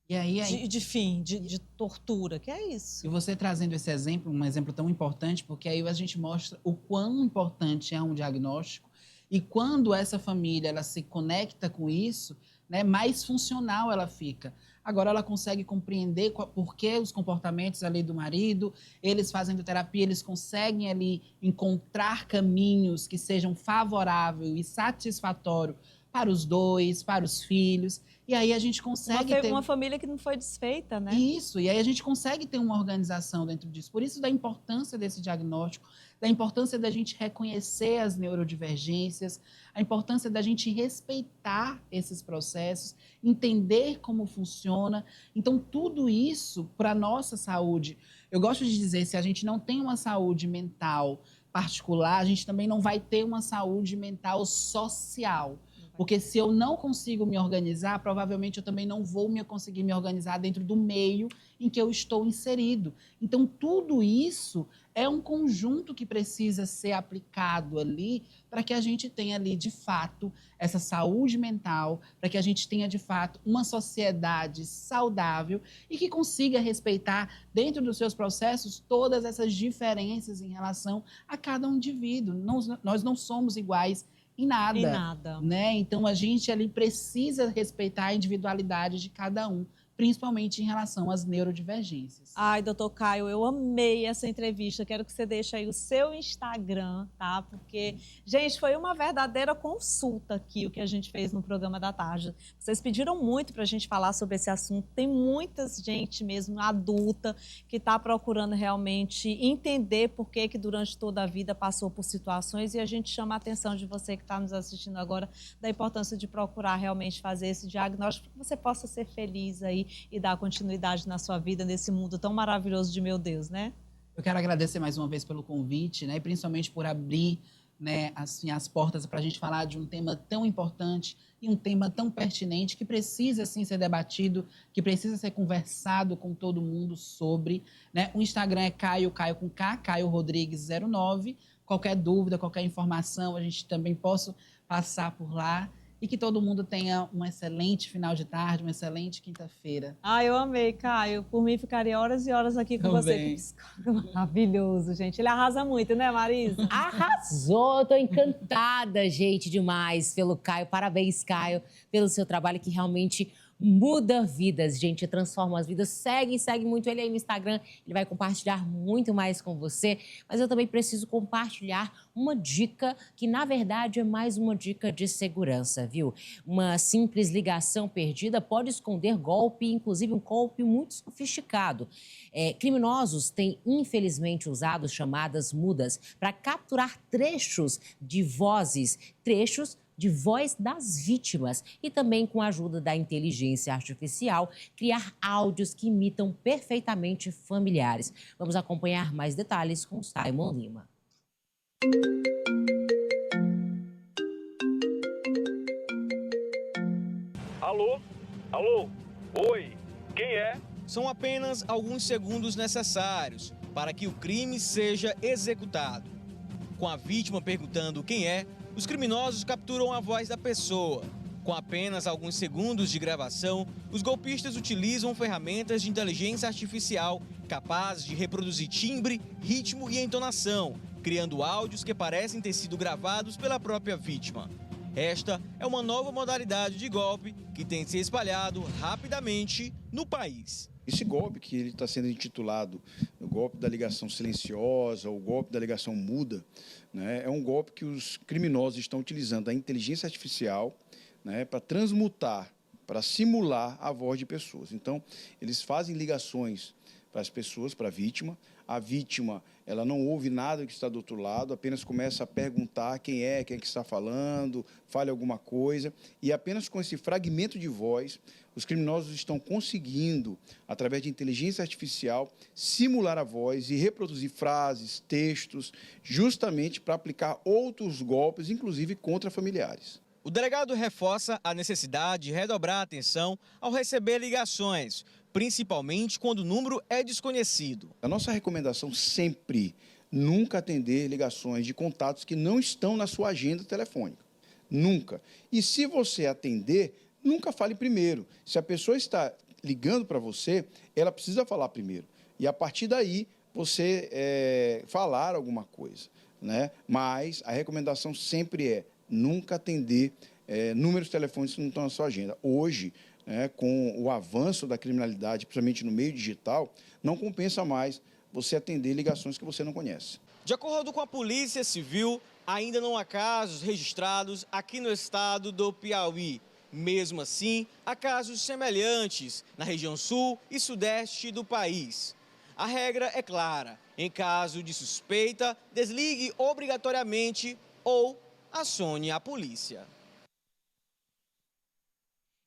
de tortura, que é isso. E você trazendo esse exemplo, um exemplo tão importante, porque aí a gente mostra o quão importante é um diagnóstico e quando essa família ela se conecta com isso, né, mais funcional ela fica. Agora ela consegue compreender por que os comportamentos ali do marido, eles fazendo terapia, eles conseguem ali encontrar caminhos que sejam favoráveis e satisfatórios para os dois, para os filhos. E aí a gente consegue ter... Uma família que não foi desfeita, né? Isso, e aí a gente consegue ter uma organização dentro disso. Por isso da importância desse diagnóstico, da importância da gente reconhecer as neurodivergências, a importância da gente respeitar esses processos, entender como funciona. Então, tudo isso para a nossa saúde. Eu gosto de dizer, se a gente não tem uma saúde mental particular, a gente também não vai ter uma saúde mental social. Porque se eu não consigo me organizar, provavelmente eu também não vou conseguir me organizar dentro do meio em que eu estou inserido. Então, tudo isso é um conjunto que precisa ser aplicado ali para que a gente tenha ali, de fato, essa saúde mental, para que a gente tenha, de fato, uma sociedade saudável e que consiga respeitar, dentro dos seus processos, todas essas diferenças em relação a cada indivíduo. Nós não somos iguais em nada. Em nada. Né? Então, a gente ali precisa respeitar a individualidade de cada um, principalmente em relação às neurodivergências. Ai, doutor Caio, eu amei essa entrevista. Quero que você deixe aí o seu Instagram, tá? Porque, gente, foi uma verdadeira consulta aqui o que a gente fez no programa da tarde. Vocês pediram muito para a gente falar sobre esse assunto. Tem muita gente mesmo adulta que está procurando realmente entender por que durante toda a vida passou por situações, e a gente chama a atenção de você que está nos assistindo agora da importância de procurar realmente fazer esse diagnóstico para que você possa ser feliz aí e dar continuidade na sua vida nesse mundo tão maravilhoso de meu Deus, né? Eu quero agradecer mais uma vez pelo convite, né? E principalmente por abrir, né, assim, as portas para a gente falar de um tema tão importante e um tema tão pertinente que precisa, sim, ser debatido, que precisa ser conversado com todo mundo sobre, né? O Instagram é Caio com K, Caio Rodrigues 09. Qualquer dúvida, qualquer informação, a gente também possa passar por lá. E que todo mundo tenha um excelente final de tarde, uma excelente quinta-feira. Ah, eu amei, Caio. Por mim, ficaria horas e horas aqui com você. Maravilhoso, gente. Ele arrasa muito, né, Marisa? Arrasou! Tô encantada, gente, demais pelo Caio. Parabéns, Caio, pelo seu trabalho que realmente muda vidas, gente, transforma as vidas. Segue muito ele aí no Instagram, ele vai compartilhar muito mais com você. Mas eu também preciso compartilhar uma dica que, na verdade, é mais uma dica de segurança, viu? Uma simples ligação perdida pode esconder golpe, inclusive um golpe muito sofisticado. Criminosos têm, infelizmente, usado chamadas mudas para capturar trechos de vozes, de voz das vítimas e também, com a ajuda da inteligência artificial, criar áudios que imitam perfeitamente familiares. Vamos acompanhar mais detalhes com Simon Lima. Alô? Alô? Oi? Quem é? São apenas alguns segundos necessários para que o crime seja executado. Com a vítima perguntando quem é, os criminosos capturam a voz da pessoa. Com apenas alguns segundos de gravação, os golpistas utilizam ferramentas de inteligência artificial capazes de reproduzir timbre, ritmo e entonação, criando áudios que parecem ter sido gravados pela própria vítima. Esta é uma nova modalidade de golpe que tem se espalhado rapidamente no país. Esse golpe que ele está sendo intitulado o golpe da ligação silenciosa, o golpe da ligação muda, né, é um golpe que os criminosos estão utilizando a inteligência artificial, né, para transmutar, para simular a voz de pessoas. Então, eles fazem ligações para as pessoas, para a vítima, ela não ouve nada que está do outro lado, apenas começa a perguntar quem é que está falando, fale alguma coisa, e apenas com esse fragmento de voz, os criminosos estão conseguindo, através de inteligência artificial, simular a voz e reproduzir frases, textos, justamente para aplicar outros golpes, inclusive contra familiares. O delegado reforça a necessidade de redobrar a atenção ao receber ligações, principalmente quando o número é desconhecido. A nossa recomendação sempre, nunca atender ligações de contatos que não estão na sua agenda telefônica. Nunca. E se você atender, nunca fale primeiro. Se a pessoa está ligando para você, ela precisa falar primeiro. E a partir daí, você falar alguma coisa, né? Mas a recomendação sempre é nunca atender números telefônicos que não estão na sua agenda. Hoje, com o avanço da criminalidade, principalmente no meio digital, não compensa mais você atender ligações que você não conhece. De acordo com a Polícia Civil, ainda não há casos registrados aqui no estado do Piauí. Mesmo assim, há casos semelhantes na região sul e sudeste do país. A regra é clara: em caso de suspeita, desligue obrigatoriamente ou acione a polícia.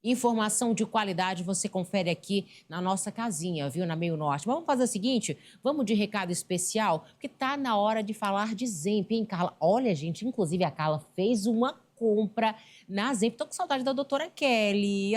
Informação de qualidade você confere aqui na nossa casinha, viu, na Meio Norte. Vamos fazer o seguinte, vamos de recado especial, porque tá na hora de falar de Zemp, hein, Carla? Olha, gente, inclusive a Carla fez uma compra na Zemp. Tô com saudade da doutora Kelly.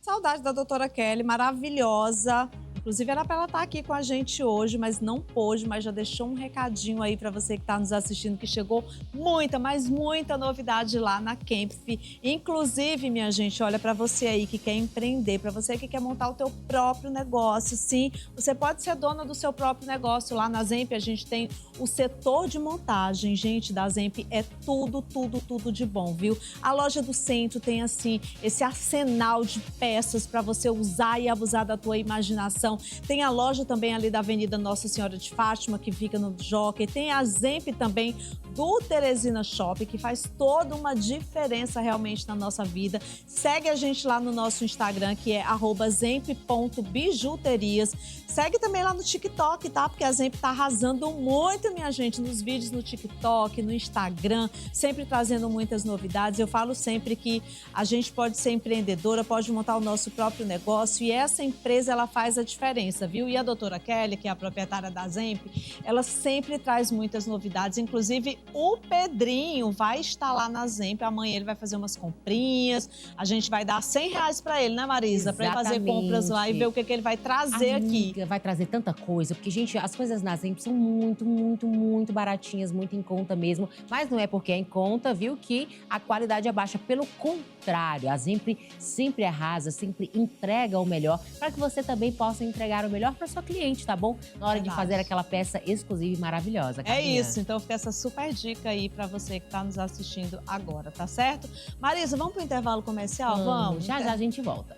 Saudade da doutora Kelly, maravilhosa. Inclusive, era para ela estar aqui com a gente hoje, mas não pôde, mas já deixou um recadinho aí para você que está nos assistindo, que chegou muita, mas muita novidade lá na Kempf. Inclusive, minha gente, olha, para você aí que quer empreender, para você que quer montar o teu próprio negócio, sim, você pode ser dona do seu próprio negócio. Lá na Zemp, a gente tem o setor de montagem, gente, da Zemp é tudo, tudo, tudo de bom, viu? A loja do centro tem, assim, esse arsenal de peças para você usar e abusar da tua imaginação. Tem a loja também ali da Avenida Nossa Senhora de Fátima, que fica no Jockey. Tem a Zemp também do Teresina Shopping, que faz toda uma diferença realmente na nossa vida. Segue a gente lá no nosso Instagram, que é @zemp.bijuterias. Segue também lá no TikTok, tá? Porque a Zemp tá arrasando muito, minha gente, nos vídeos no TikTok, no Instagram, sempre trazendo muitas novidades. Eu falo sempre que a gente pode ser empreendedora, pode montar o nosso próprio negócio, e essa empresa, ela faz a diferença, viu? E a doutora Kelly, que é a proprietária da Zemp, ela sempre traz muitas novidades. Inclusive, o Pedrinho vai estar lá na Zemp. Amanhã ele vai fazer umas comprinhas. A gente vai dar R$100 para ele, né, Marisa? Para ele fazer compras lá e ver o que ele vai trazer aqui. Vai trazer tanta coisa, porque, gente, as coisas na Zemp são muito, muito, muito baratinhas, muito em conta mesmo. Mas não é porque é em conta, viu, que a qualidade é baixa. Pelo contrário, a Zemp sempre arrasa, sempre entrega o melhor, para que você também possa entregar o melhor para sua cliente, tá bom? Na hora de fazer aquela peça exclusiva e maravilhosa. É isso, então fica essa super dica aí para você que está nos assistindo agora, tá certo? Marisa, vamos pro intervalo comercial? Vamos? Já já a gente volta.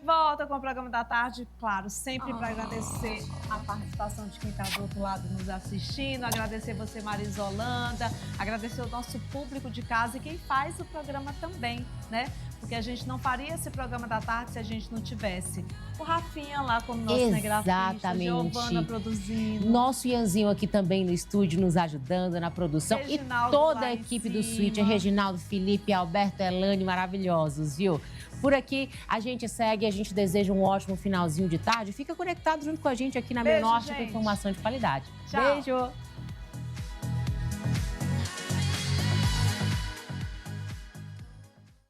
Volta com o programa da tarde, claro, sempre para agradecer a participação de quem está do outro lado nos assistindo, agradecer você, Marisa Holanda, agradecer o nosso público de casa e quem faz o programa também, né? Porque a gente não faria esse programa da tarde se a gente não tivesse o Rafinha lá como nosso cinegrafista, Giovana produzindo. Nosso Ianzinho aqui também no estúdio nos ajudando na produção. Reginaldo e toda a equipe do Switch, Reginaldo, Felipe, Alberto, Elane, maravilhosos, viu? Por aqui, a gente segue, a gente deseja um ótimo finalzinho de tarde. Fica conectado junto com a gente aqui na Meio Norte com informação de qualidade. Tchau. Beijo!